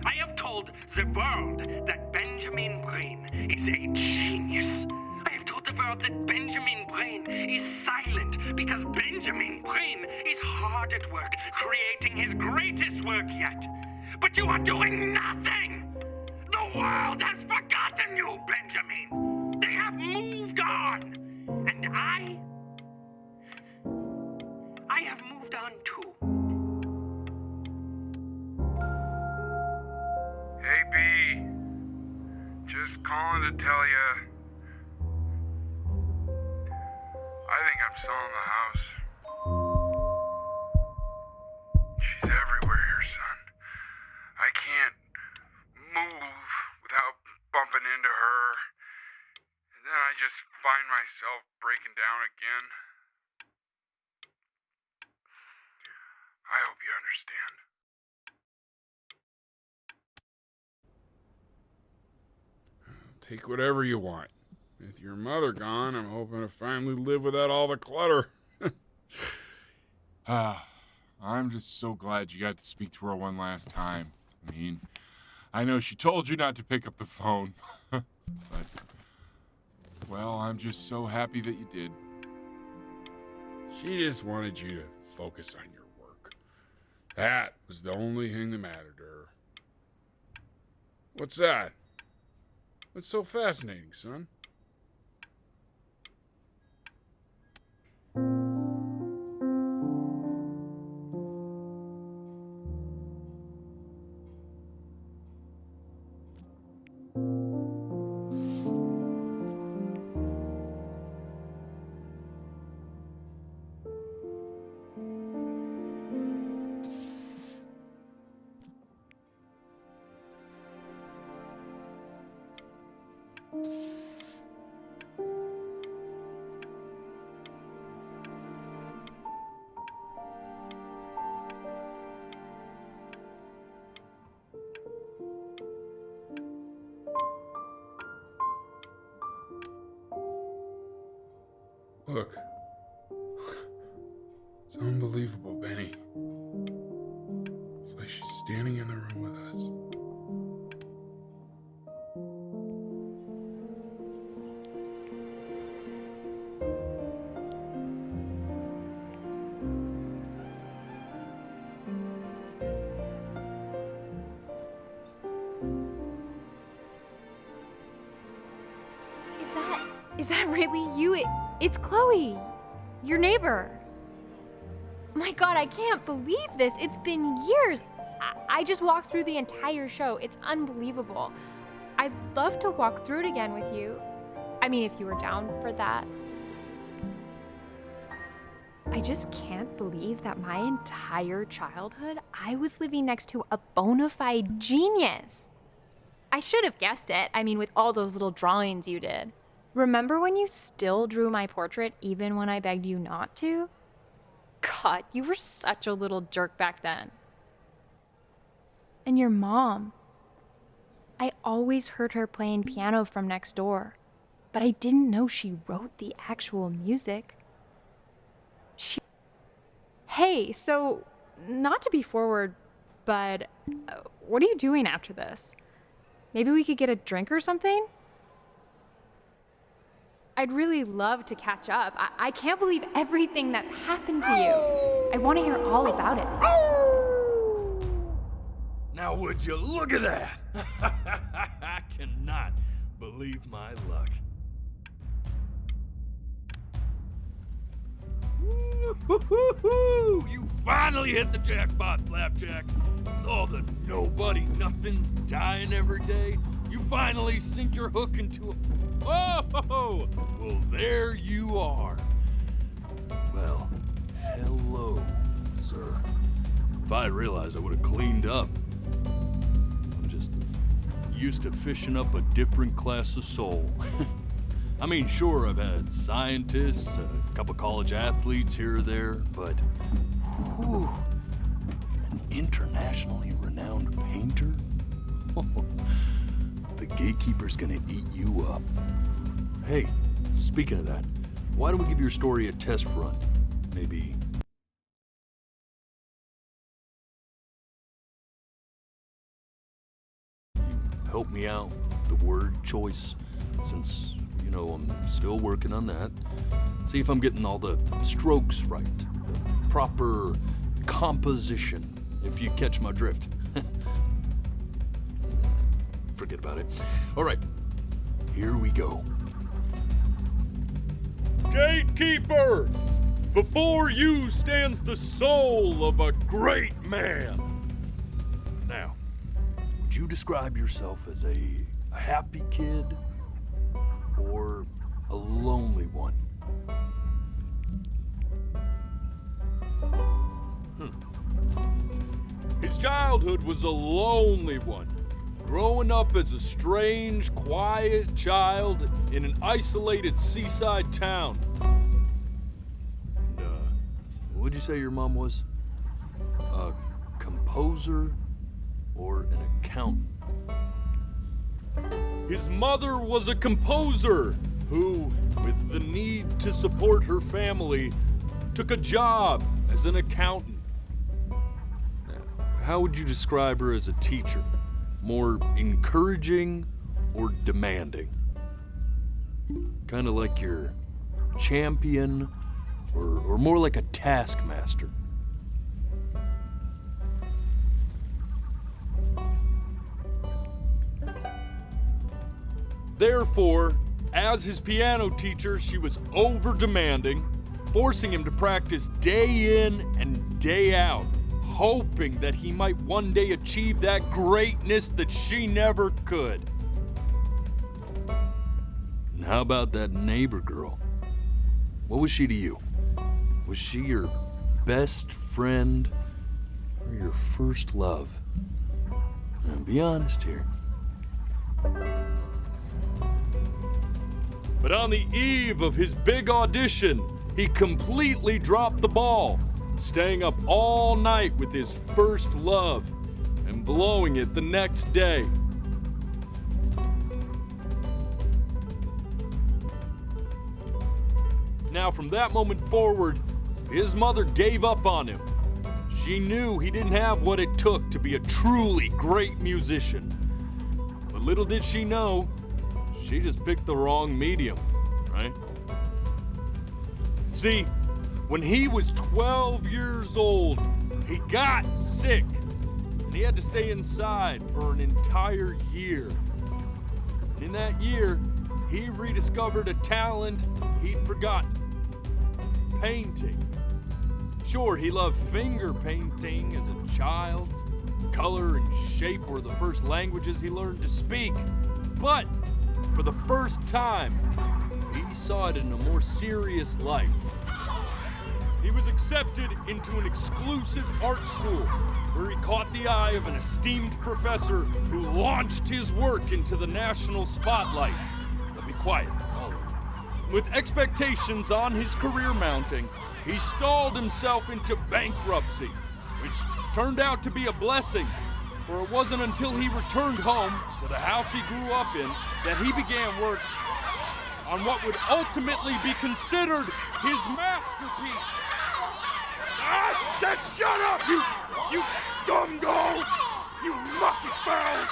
I have told the world that Benjamin Brinn is a genius. I have told the world that Benjamin Brinn is silent because Benjamin Brinn is hard at work creating his greatest work yet. But you are doing nothing! The world has forgotten you, Benjamin! They have moved on! And I have moved on too. Hey, B. Just calling to tell you. I think I'm selling the house. She's everywhere here, son. I can't move without bumping into her. And then I just find myself breaking down again. I hope you understand. Take whatever you want. With your mother gone, I'm hoping to finally live without all the clutter. I'm just so glad you got to speak to her one last time. I mean, I know she told you not to pick up the phone, but, well, I'm just so happy that you did. She just wanted you to focus on your work. That was the only thing that mattered to her. What's that? What's so fascinating, son? Look. It's unbelievable, Benny. It's like she's standing in the room with us. Is that really you? It's Chloe, your neighbor. My God, I can't believe this. It's been years. I just walked through the entire show. It's unbelievable. I'd love to walk through it again with you. I mean, if you were down for that. I just can't believe that my entire childhood, I was living next to a bona fide genius. I should have guessed it. I mean, with all those little drawings you did. Remember when you still drew my portrait even when I begged you not to? God, you were such a little jerk back then. And your mom. I always heard her playing piano from next door, but I didn't know she wrote the actual music. Hey, so, not to be forward, but what are you doing after this? Maybe we could get a drink or something? I'd really love to catch up. I can't believe everything that's happened to you. I want to hear all about it. Now would you look at that? I cannot believe my luck. Woo-hoo-hoo-hoo! You finally hit the jackpot, Flapjack. All the nobody nothings dying every day. You finally sink your hook into a... Oh! Well, there you are. Well, hello, sir. If I had realized, I would have cleaned up. I'm just used to fishing up a different class of soul. I mean, sure, I've had scientists, a couple college athletes here or there, but whew, an internationally renowned painter? The gatekeeper's gonna eat you up. Hey, speaking of that, why don't we give your story a test run? Maybe... you help me out with the word choice, since, you know, I'm still working on that. See if I'm getting all the strokes right, the proper composition, if you catch my drift. Forget about it. All right, here we go. Gatekeeper! Before you stands the soul of a great man. Now, would you describe yourself as a happy kid or a lonely one? His childhood was a lonely one. Growing up as a strange, quiet child in an isolated seaside town. And, what'd you say your mom was? A composer or an accountant? His mother was a composer who, with the need to support her family, took a job as an accountant. How would you describe her as a teacher? More encouraging or demanding? Kind of like your champion or more like a taskmaster? Therefore, as his piano teacher, she was over-demanding, forcing him to practice day in and day out, hoping that he might one day achieve that greatness that she never could. And how about that neighbor girl? What was she to you? Was she your best friend or your first love? Now, be honest here. But on the eve of his big audition, he completely dropped the ball, staying up all night with his first love and blowing it the next day. Now, from that moment forward, his mother gave up on him. She knew he didn't have what it took to be a truly great musician. But little did she know, she just picked the wrong medium, right? See, when he was 12 years old, he got sick, and he had to stay inside for an entire year. And in that year, he rediscovered a talent he'd forgotten: painting. Sure, he loved finger painting as a child. Color and shape were the first languages he learned to speak. But for the first time, he saw it in a more serious light. He was accepted into an exclusive art school where he caught the eye of an esteemed professor who launched his work into the national spotlight. Now be quiet, all of you. With expectations on his career mounting, he stalled himself into bankruptcy, which turned out to be a blessing, for it wasn't until he returned home to the house he grew up in that he began work on what would ultimately be considered his masterpiece. I said shut up, you scumballs! You mucky fowls!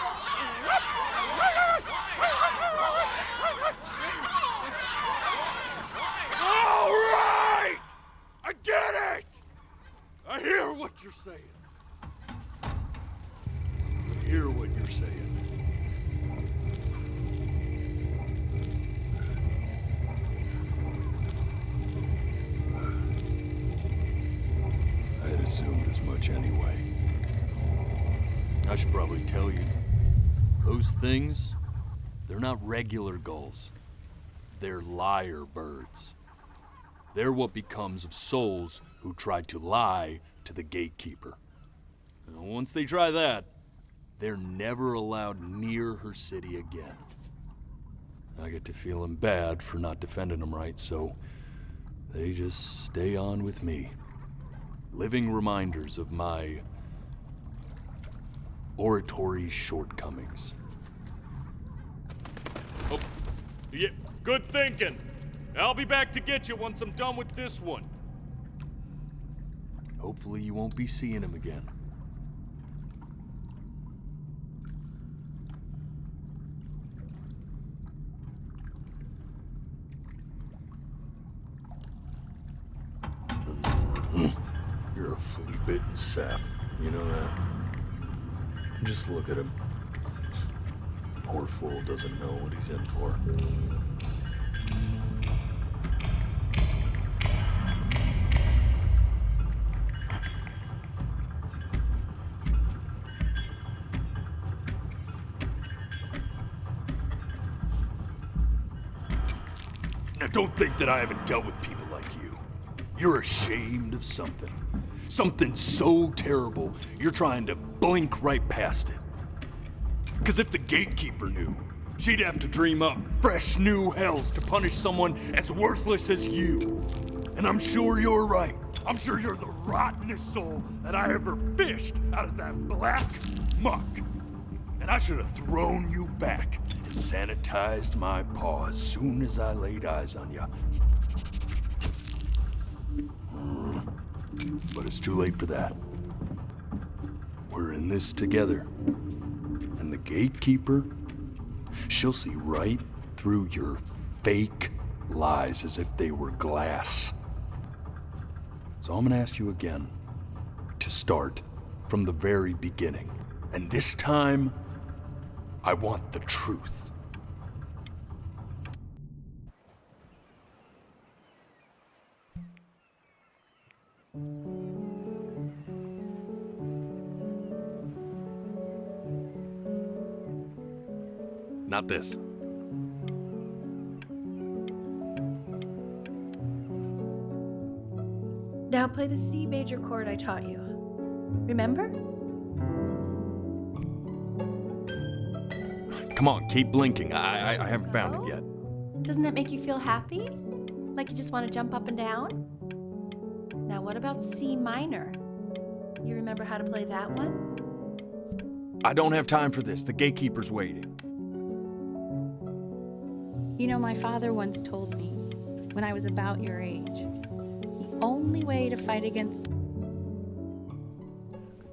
All right! I get it! I hear what you're saying. I hear what you're saying. I had assumed as much anyway. I should probably tell you, those things, they're not regular gulls. They're lyre birds. They're what becomes of souls who tried to lie to the gatekeeper. And once they try that, they're never allowed near her city again. I get to feeling bad for not defending them right, so they just stay on with me. Living reminders of my oratory shortcomings. Oh, yeah, good thinking. I'll be back to get you once I'm done with this one. Hopefully you won't be seeing him again. You're a flea-bitten sap. You know that? Just look at him. Poor fool doesn't know what he's in for. Now don't think that I haven't dealt with people like you. You're ashamed of something. Something so terrible, you're trying to blink right past it. Because if the gatekeeper knew, she'd have to dream up fresh new hells to punish someone as worthless as you. And I'm sure you're right. I'm sure you're the rottenest soul that I ever fished out of that black muck. And I should have thrown you back and sanitized my paw as soon as I laid eyes on you. But it's too late for that. We're in this together. And the gatekeeper, she'll see right through your fake lies as if they were glass. So I'm gonna ask you again to start from the very beginning. And this time, I want the truth. Not this. Now play the C major chord I taught you. Remember? Come on, keep blinking. I haven't found it yet. Doesn't that make you feel happy? Like you just want to jump up and down? Now what about C minor? You remember how to play that one? I don't have time for this. The gatekeeper's waiting. You know, my father once told me, when I was about your age, the only way to fight against...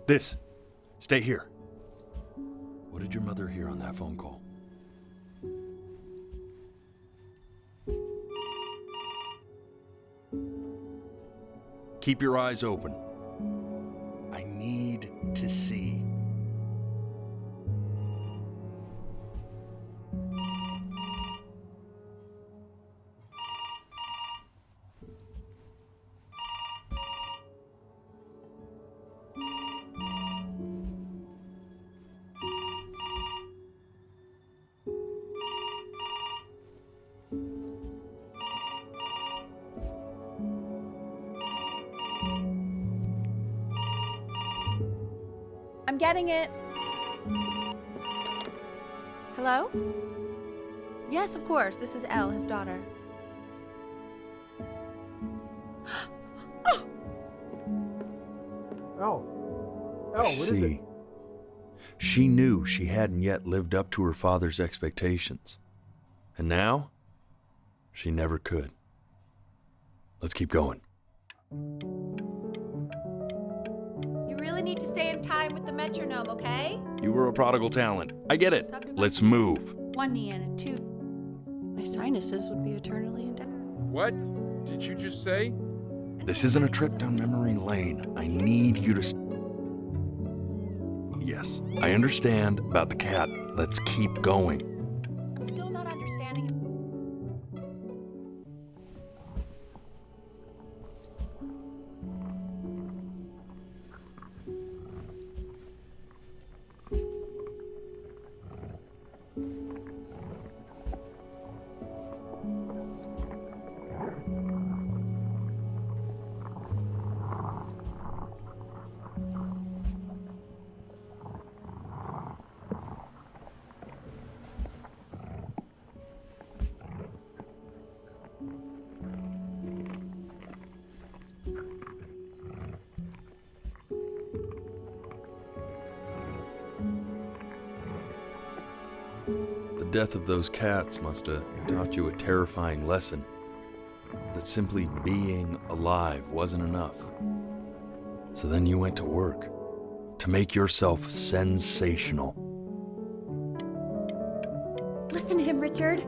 This. Stay here. What did your mother hear on that phone call? Keep your eyes open. I need to see. I'm getting it. Hello? Yes, of course. This is Elle, his daughter. Oh, what is it? See, she knew she hadn't yet lived up to her father's expectations. And now, she never could. Let's keep going. You really need to stay in time with the metronome, okay? You were a prodigal talent. I get it. Let's move. One knee and a two. My sinuses would be eternally indebted. What did you just say? This isn't a trip down memory lane. I need you to... Yes, I understand about the cat. Let's keep going. I'm still not understanding. The death of those cats must have taught you a terrifying lesson. That simply being alive wasn't enough. So then you went to work to make yourself sensational. Listen to him, Richard.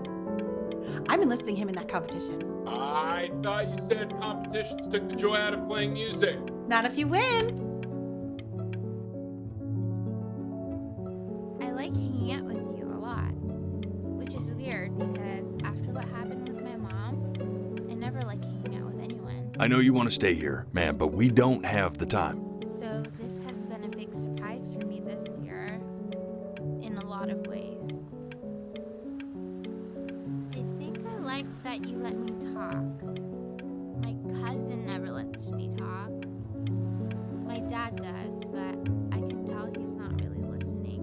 I'm enlisting him in that competition. I thought you said competitions took the joy out of playing music. Not if you win. I like hanging out with you a lot, which is weird because after what happened with my mom, I never like hanging out with anyone. I know you want to stay here, man, but we don't have the time. So this has been a big surprise for me this year, in a lot of ways. I think I like that you let me talk. My cousin never lets me talk. My dad does, but I can tell he's not really listening.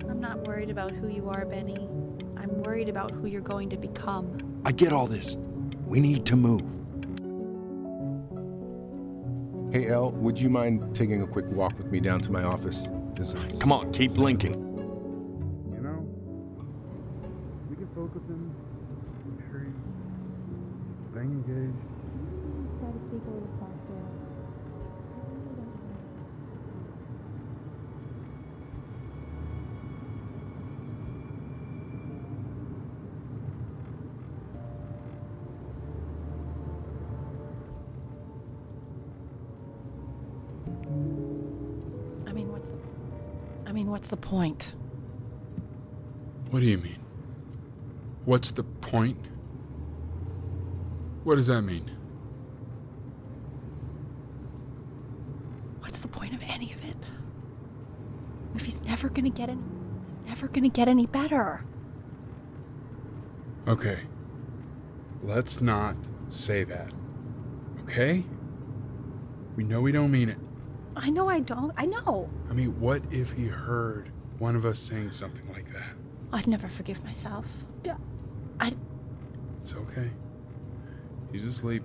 I'm not worried about who you are, Benny. I'm worried about who you're going to become. I get all this. We need to move. Hey, Elle, would you mind taking a quick walk with me down to my office? Come on, keep blinking. focusing. Make sure he's staying engaged. Try to speak a little softer. What's the point? What do you mean? What's the point? What does that mean? What's the point of any of it? If he's never gonna get any better. Okay. Let's not say that. Okay? We know we don't mean it. I know I don't. I know. I mean, what if he heard one of us saying something like that? I'd never forgive myself. It's okay. He's asleep.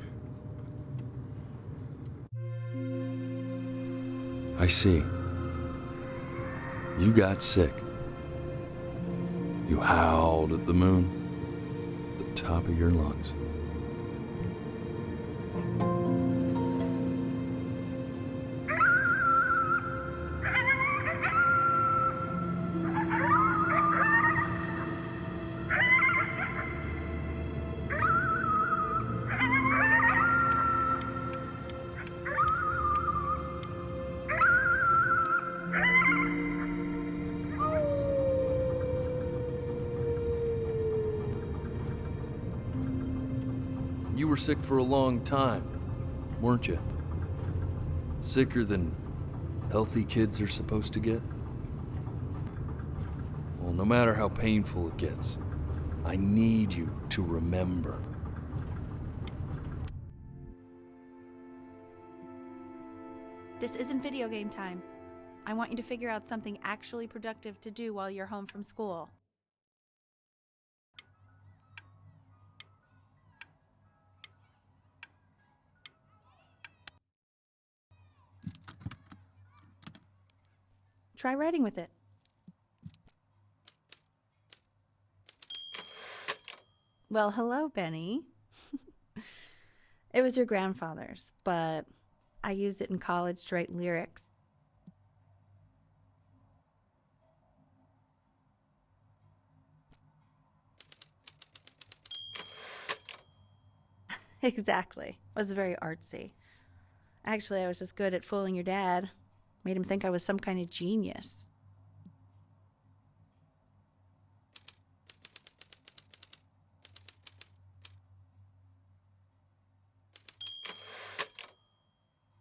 I see. You got sick. You howled at the moon, at the top of your lungs. You were sick for a long time, weren't you? Sicker than healthy kids are supposed to get? Well, no matter how painful it gets, I need you to remember. This isn't video game time. I want you to figure out something actually productive to do while you're home from school. Try writing with it. Well, hello, Benny. It was your grandfather's, but I used it in college to write lyrics. Exactly. It was very artsy. Actually, I was just good at fooling your dad. Made him think I was some kind of genius.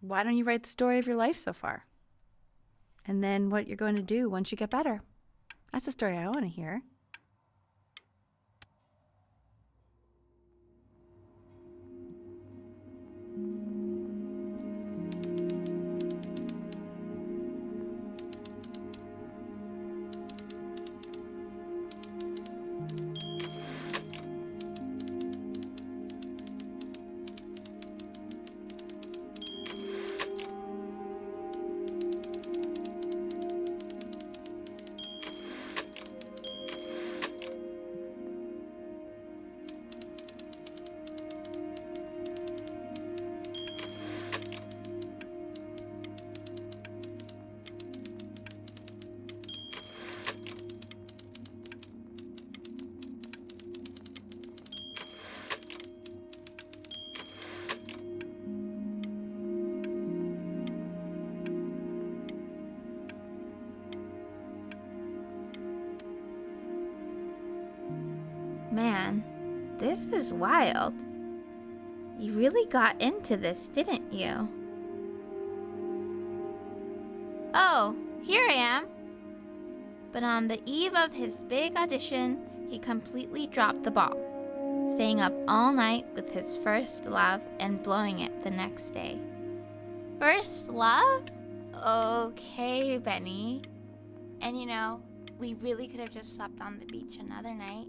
Why don't you write the story of your life so far? And then what you're going to do once you get better. That's the story I want to hear. Man, this is wild. You really got into this, didn't you? Oh, here I am. But on the eve of his big audition, he completely dropped the ball, staying up all night with his first love and blowing it the next day. First love? Okay, Benny. And you know, we really could have just slept on the beach another night.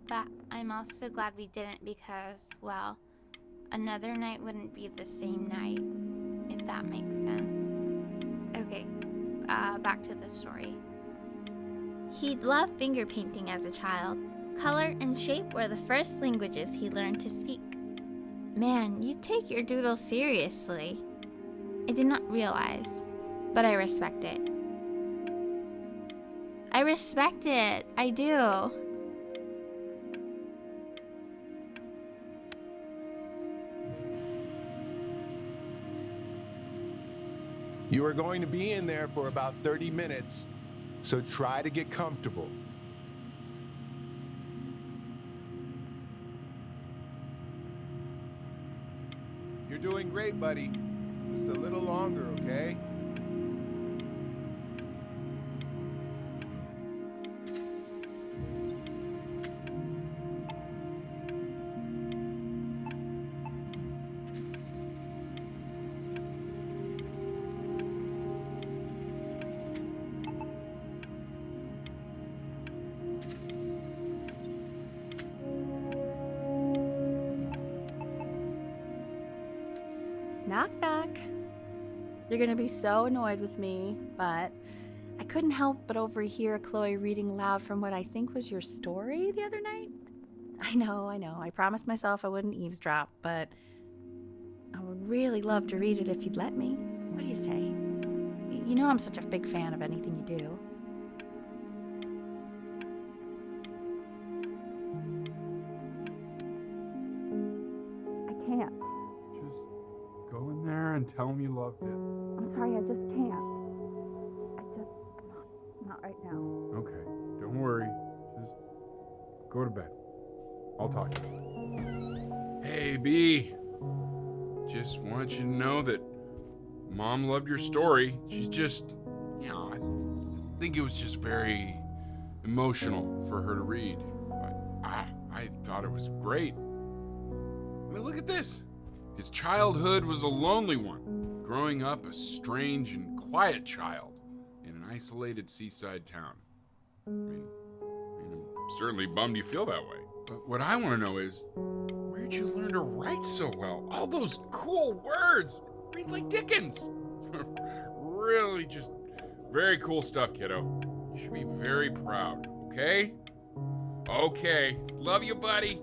But I'm also glad we didn't because, well, another night wouldn't be the same night, if that makes sense. Okay, back to the story. He'd loved finger painting as a child, Color and shape were the first languages he learned to speak. Man, you take your doodle seriously. I did not realize, but I respect it. I respect it. I do. You are going to be in there for about 30 minutes, so try to get comfortable. You're doing great, buddy. Just a little longer, okay? Knock, knock. You're gonna be so annoyed with me, but I couldn't help but overhear Chloe reading loud from what I think was your story the other night. I know. I promised myself I wouldn't eavesdrop, but I would really love to read it if you'd let me. What do you say? You know I'm such a big fan of anything you do. I can't. Go in there and tell him you loved it. I'm sorry, I just can't. Not right now. Okay, don't worry. Just go to bed. I'll talk to you. Hey, B. Just want you to know that Mom loved your story. She's just, I think it was just very emotional for her to read. But I thought it was great. I mean, look at this. His childhood was a lonely one, growing up a strange and quiet child in an isolated seaside town. I mean, I'm certainly bummed you feel that way. But what I want to know is, where'd you learn to write so well? All those cool words. Reads like Dickens. Really just very cool stuff, kiddo. You should be very proud, okay? Okay. Love you, buddy.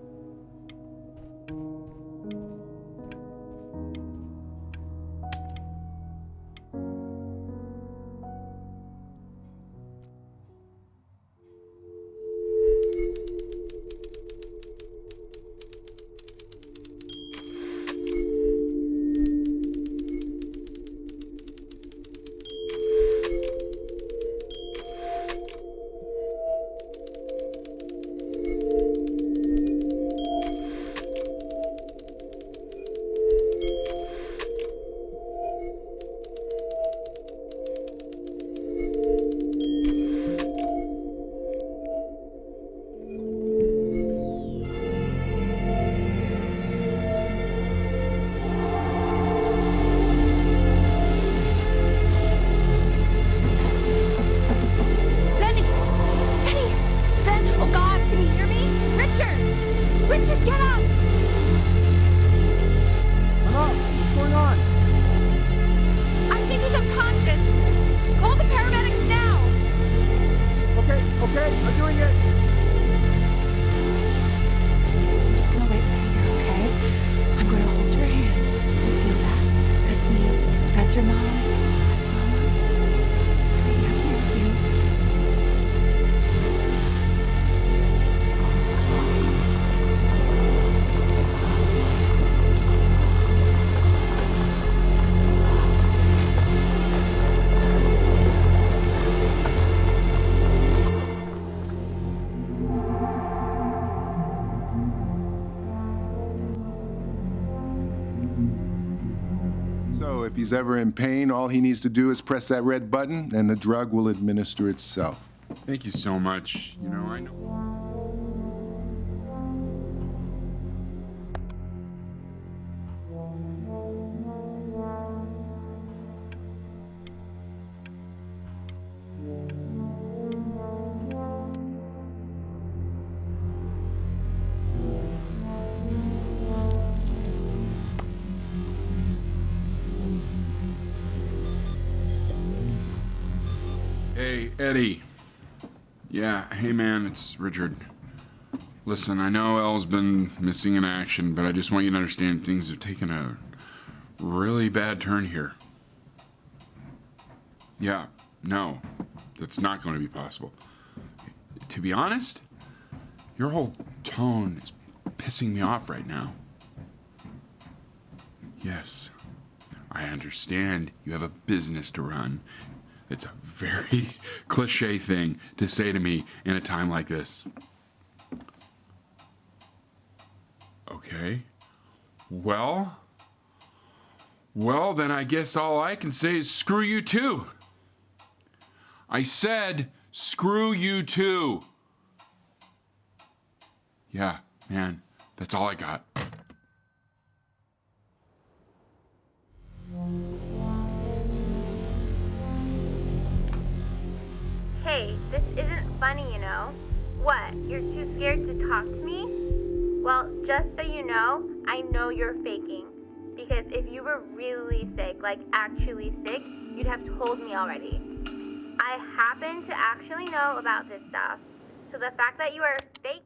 So if he's ever in pain, all he needs to do is press that red button and the drug will administer itself. Thank you so much. I know. Hey, Eddie. Yeah, hey man, it's Richard. Listen, I know Elle's been missing in action, but I just want you to understand things have taken a really bad turn here. Yeah, no, that's not going to be possible. To be honest, your whole tone is pissing me off right now. Yes, I understand you have a business to run. It's a very cliche thing to say to me in a time like this. Okay. Well, then I guess all I can say is screw you too. I said screw you too. Yeah, man, that's all I got. Hey, this isn't funny, you know. What, you're too scared to talk to me? Well, just so you know you're faking. Because if you were really sick, like actually sick, you'd have told me already. I happen to actually know about this stuff. So the fact that you are fake.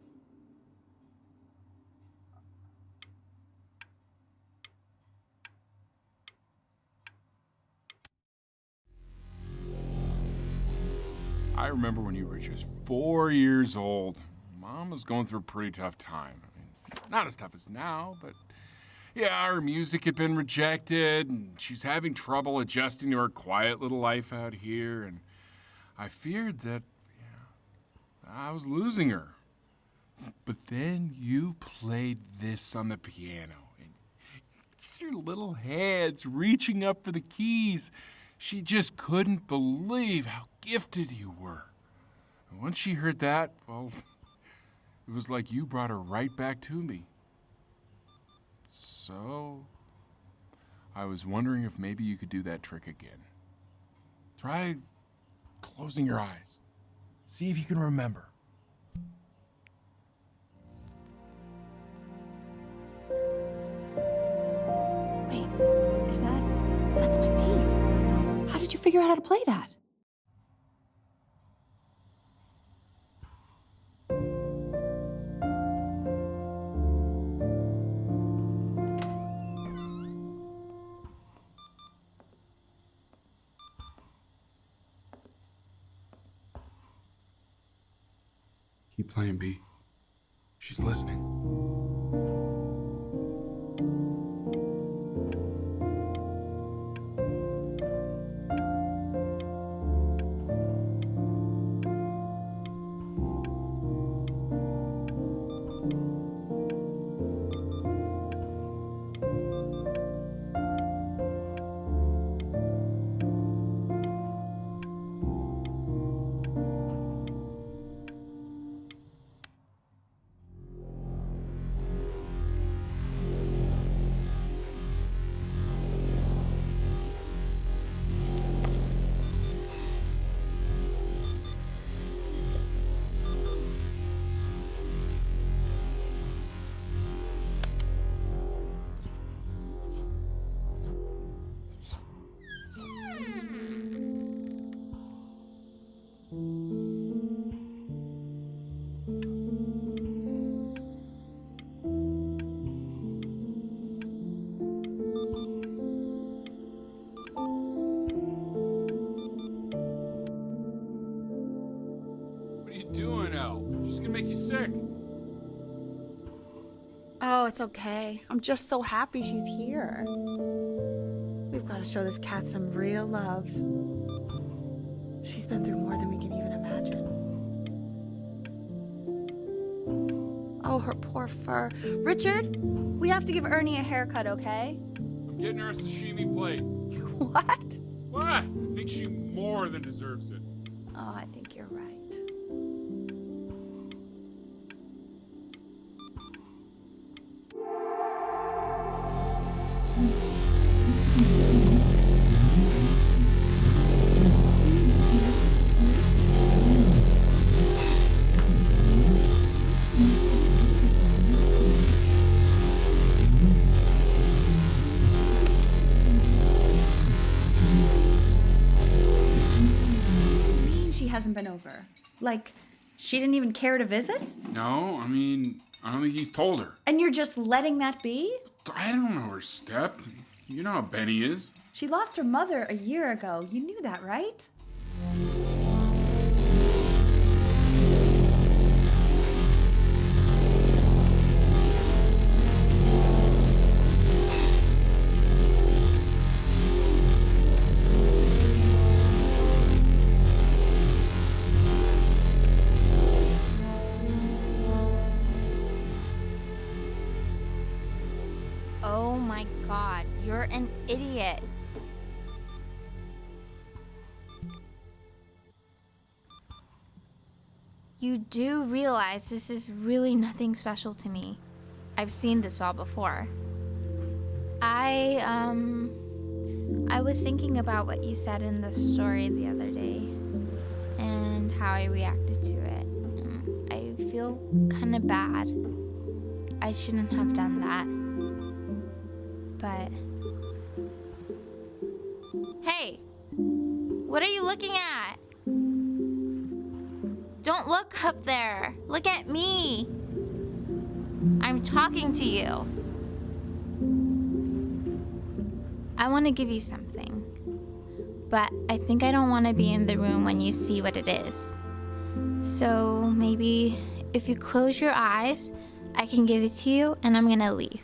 I remember when you were just 4 years old. Mom was going through a pretty tough time. I mean, not as tough as now, but yeah, her music had been rejected, and she's having trouble adjusting to her quiet little life out here, and I feared that I was losing her. But then you played this on the piano, and just your little hands reaching up for the keys. She just couldn't believe how gifted you were. And once she heard that, well, it was like you brought her right back to me. So, I was wondering if maybe you could do that trick again. Try closing your eyes. See if you can remember. Wait, that's my bass. How did you figure out how to play that? Keep playing, B. She's listening. Doing, Elle? She's gonna make you sick. Oh, it's okay. I'm just so happy she's here. We've got to show this cat some real love. She's been through more than we can even imagine. Oh, her poor fur. Richard, we have to give Ernie a haircut, okay? I'm getting her a sashimi plate. What? What? I think she more than deserves it. Oh, I think you're right. Hasn't been over. Like, She didn't even care to visit? No, I mean, I don't think he's told her. And you're just letting that be? I don't know her step. You know how Benny is. She lost her mother a year ago. You knew that, right? Oh my god, you're an idiot. You do realize this is really nothing special to me. I've seen this all before. I was thinking about what you said in the story the other day and how I reacted to it. I feel kind of bad. I shouldn't have done that. But hey, what are you looking at? Don't look up there. Look at me. I'm talking to you. I want to give you something, but I think I don't want to be in the room when you see what it is. So maybe if you close your eyes, I can give it to you and I'm gonna leave.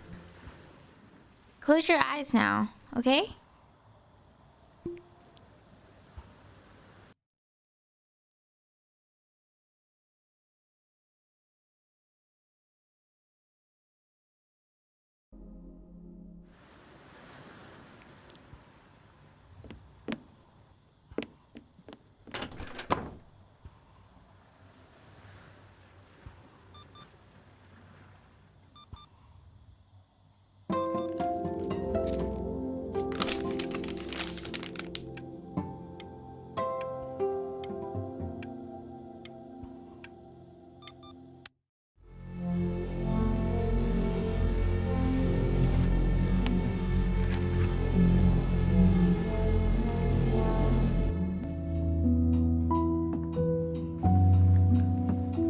Close your eyes now, okay?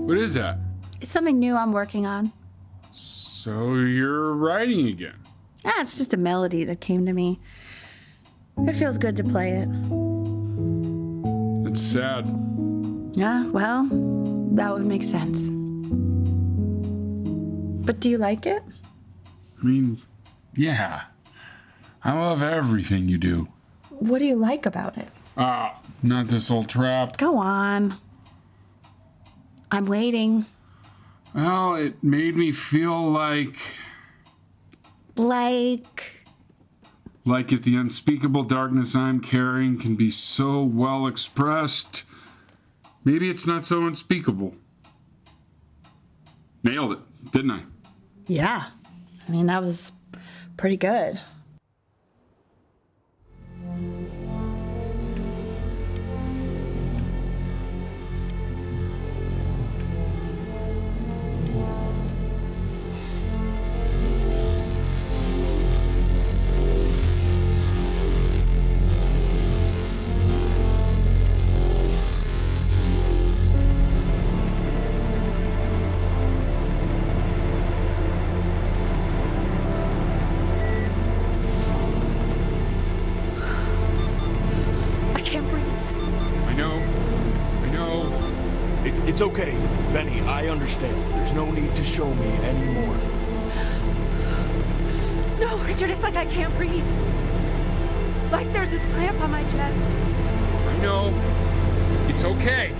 What is that? It's something new I'm working on. So you're writing again? Ah, it's just a melody that came to me. It feels good to play it. It's sad. Yeah, well, that would make sense. But do you like it? I mean, yeah. I love everything you do. What do you like about it? Not this old trap. Go on. I'm waiting. Well, it made me feel like if the unspeakable darkness I'm carrying can be so well expressed, maybe it's not so unspeakable. Nailed it, didn't I? Yeah. I mean, that was pretty good. It's okay, Benny, I understand. There's no need to show me anymore. No, Richard, it's like I can't breathe. Like there's this clamp on my chest. I know. It's okay.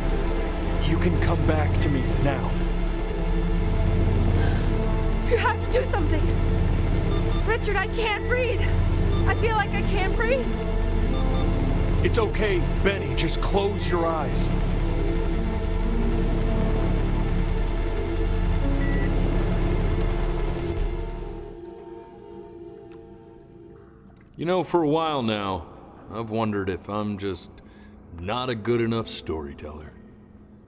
You can come back to me now. You have to do something. Richard, I can't breathe. I feel like I can't breathe. It's okay, Benny, just close your eyes. You know, for a while now, I've wondered if I'm just not a good enough storyteller.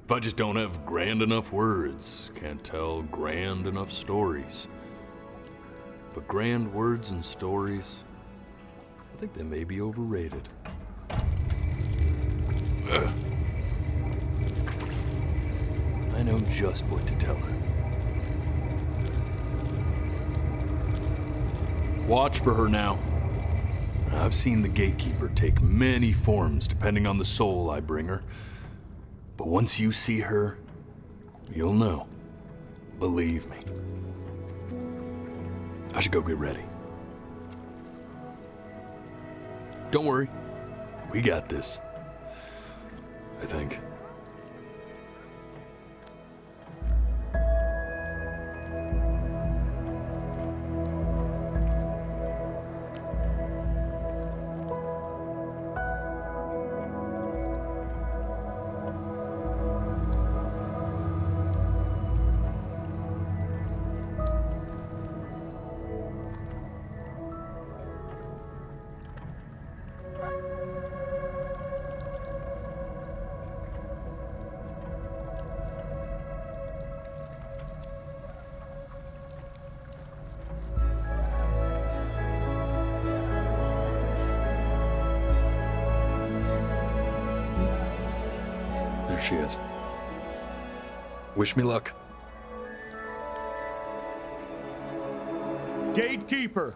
If I just don't have grand enough words, can't tell grand enough stories. But grand words and stories, I think they may be overrated. I know just what to tell her. Watch for her now. I've seen the gatekeeper take many forms depending on the soul I bring her. But once you see her, you'll know. Believe me. I should go get ready. Don't worry. We got this. I think. There she is. Wish me luck. Gatekeeper,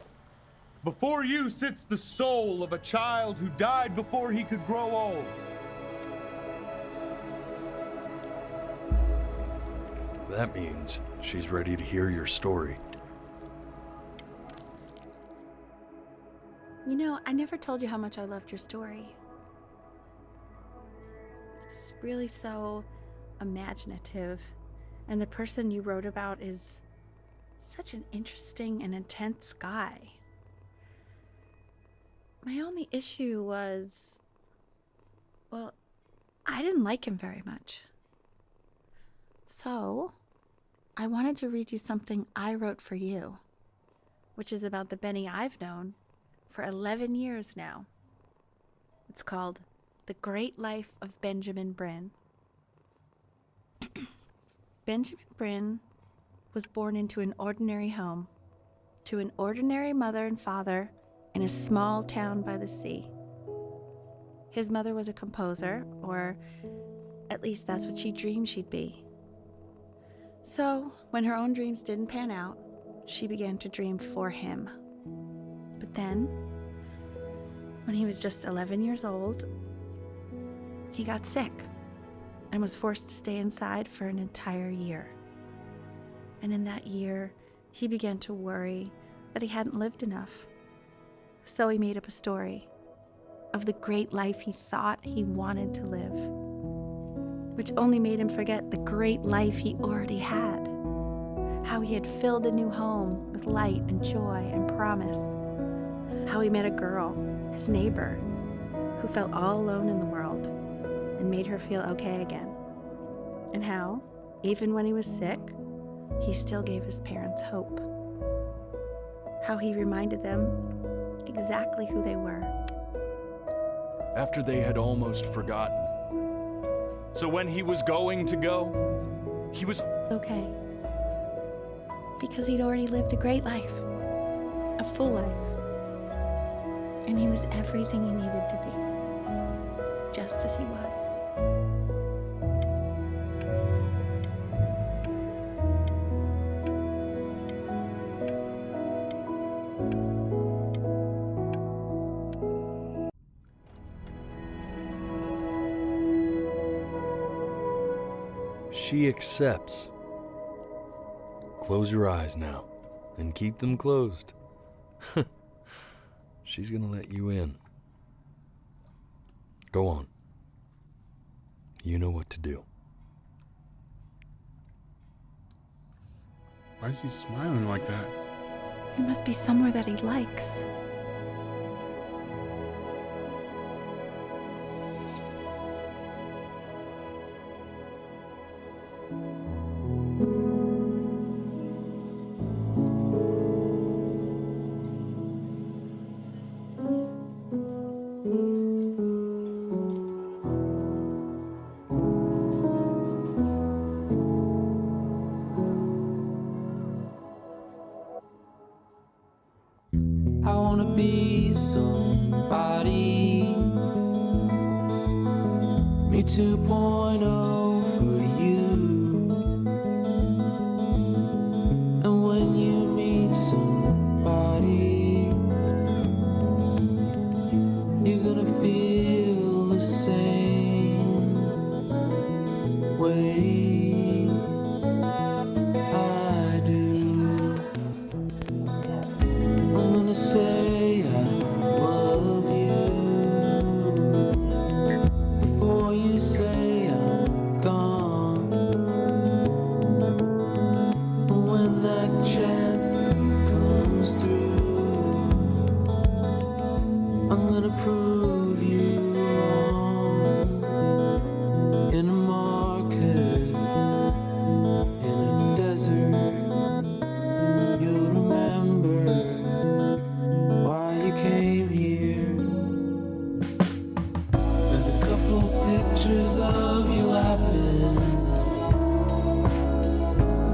before you sits the soul of a child who died before he could grow old. That means she's ready to hear your story. You know, I never told you how much I loved your story. It's really so imaginative, and the person you wrote about is such an interesting and intense guy. My only issue was, well, I didn't like him very much. So, I wanted to read you something I wrote for you, which is about the Benny I've known for 11 years now. It's called The Great Life of Benjamin Bryn. Benjamin Bryn was born into an ordinary home, to an ordinary mother and father in a small town by the sea. His mother was a composer, or at least that's what she dreamed she'd be. So, when her own dreams didn't pan out, she began to dream for him. But then, when he was just 11 years old, he got sick and was forced to stay inside for an entire year. And in that year, he began to worry that he hadn't lived enough. So he made up a story of the great life he thought he wanted to live, which only made him forget the great life he already had. How he had filled a new home with light and joy and promise. How he met a girl, his neighbor, who felt all alone in the world and made her feel okay again. And how, even when he was sick, he still gave his parents hope. How he reminded them exactly who they were. After they had almost forgotten. So when he was going to go, he was okay. Because he'd already lived a great life, a full life. And he was everything he needed to be, just as he was. She accepts. Close your eyes now, and keep them closed. She's gonna let you in. Go on. You know what to do. Why is he smiling like that? It must be somewhere that he likes. I wanna be somebody. Me 2.0 for you. chance comes through, I'm gonna prove you wrong. In a market, in a desert, you'll remember why you came here. There's a couple pictures of you laughing,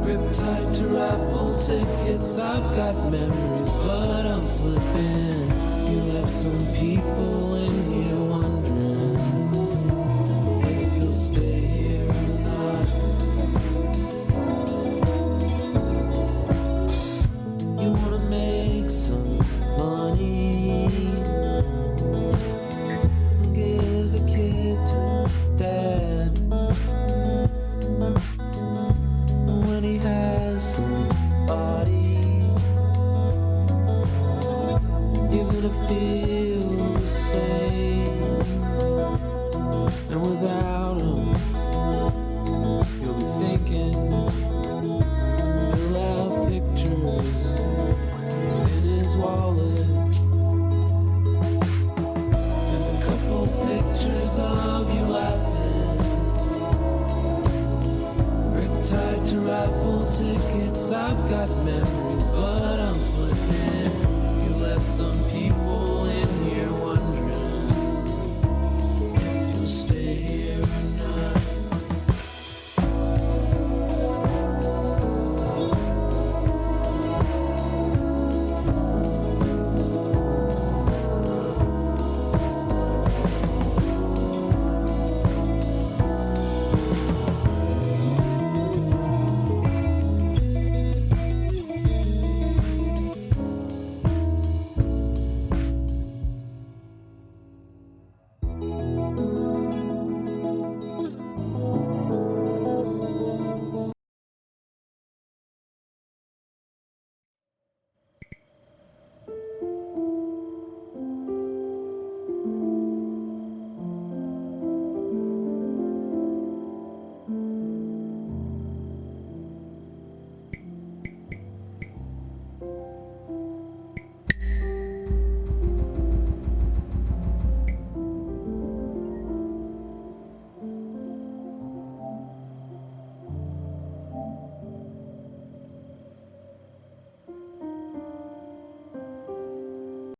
gripped tight to raffle tickets. I've got memories, but I'm slipping. You left some people in here wondering if you'll stay here or not. You wanna make some money, give a kid to dad. When he has somebody, you're gonna feel the same. And without him, you'll be thinking he'll have pictures in his wallet. There's a couple pictures of you laughing, gripped tight to raffle tickets. I've got memories, but I'm slipping. You left some people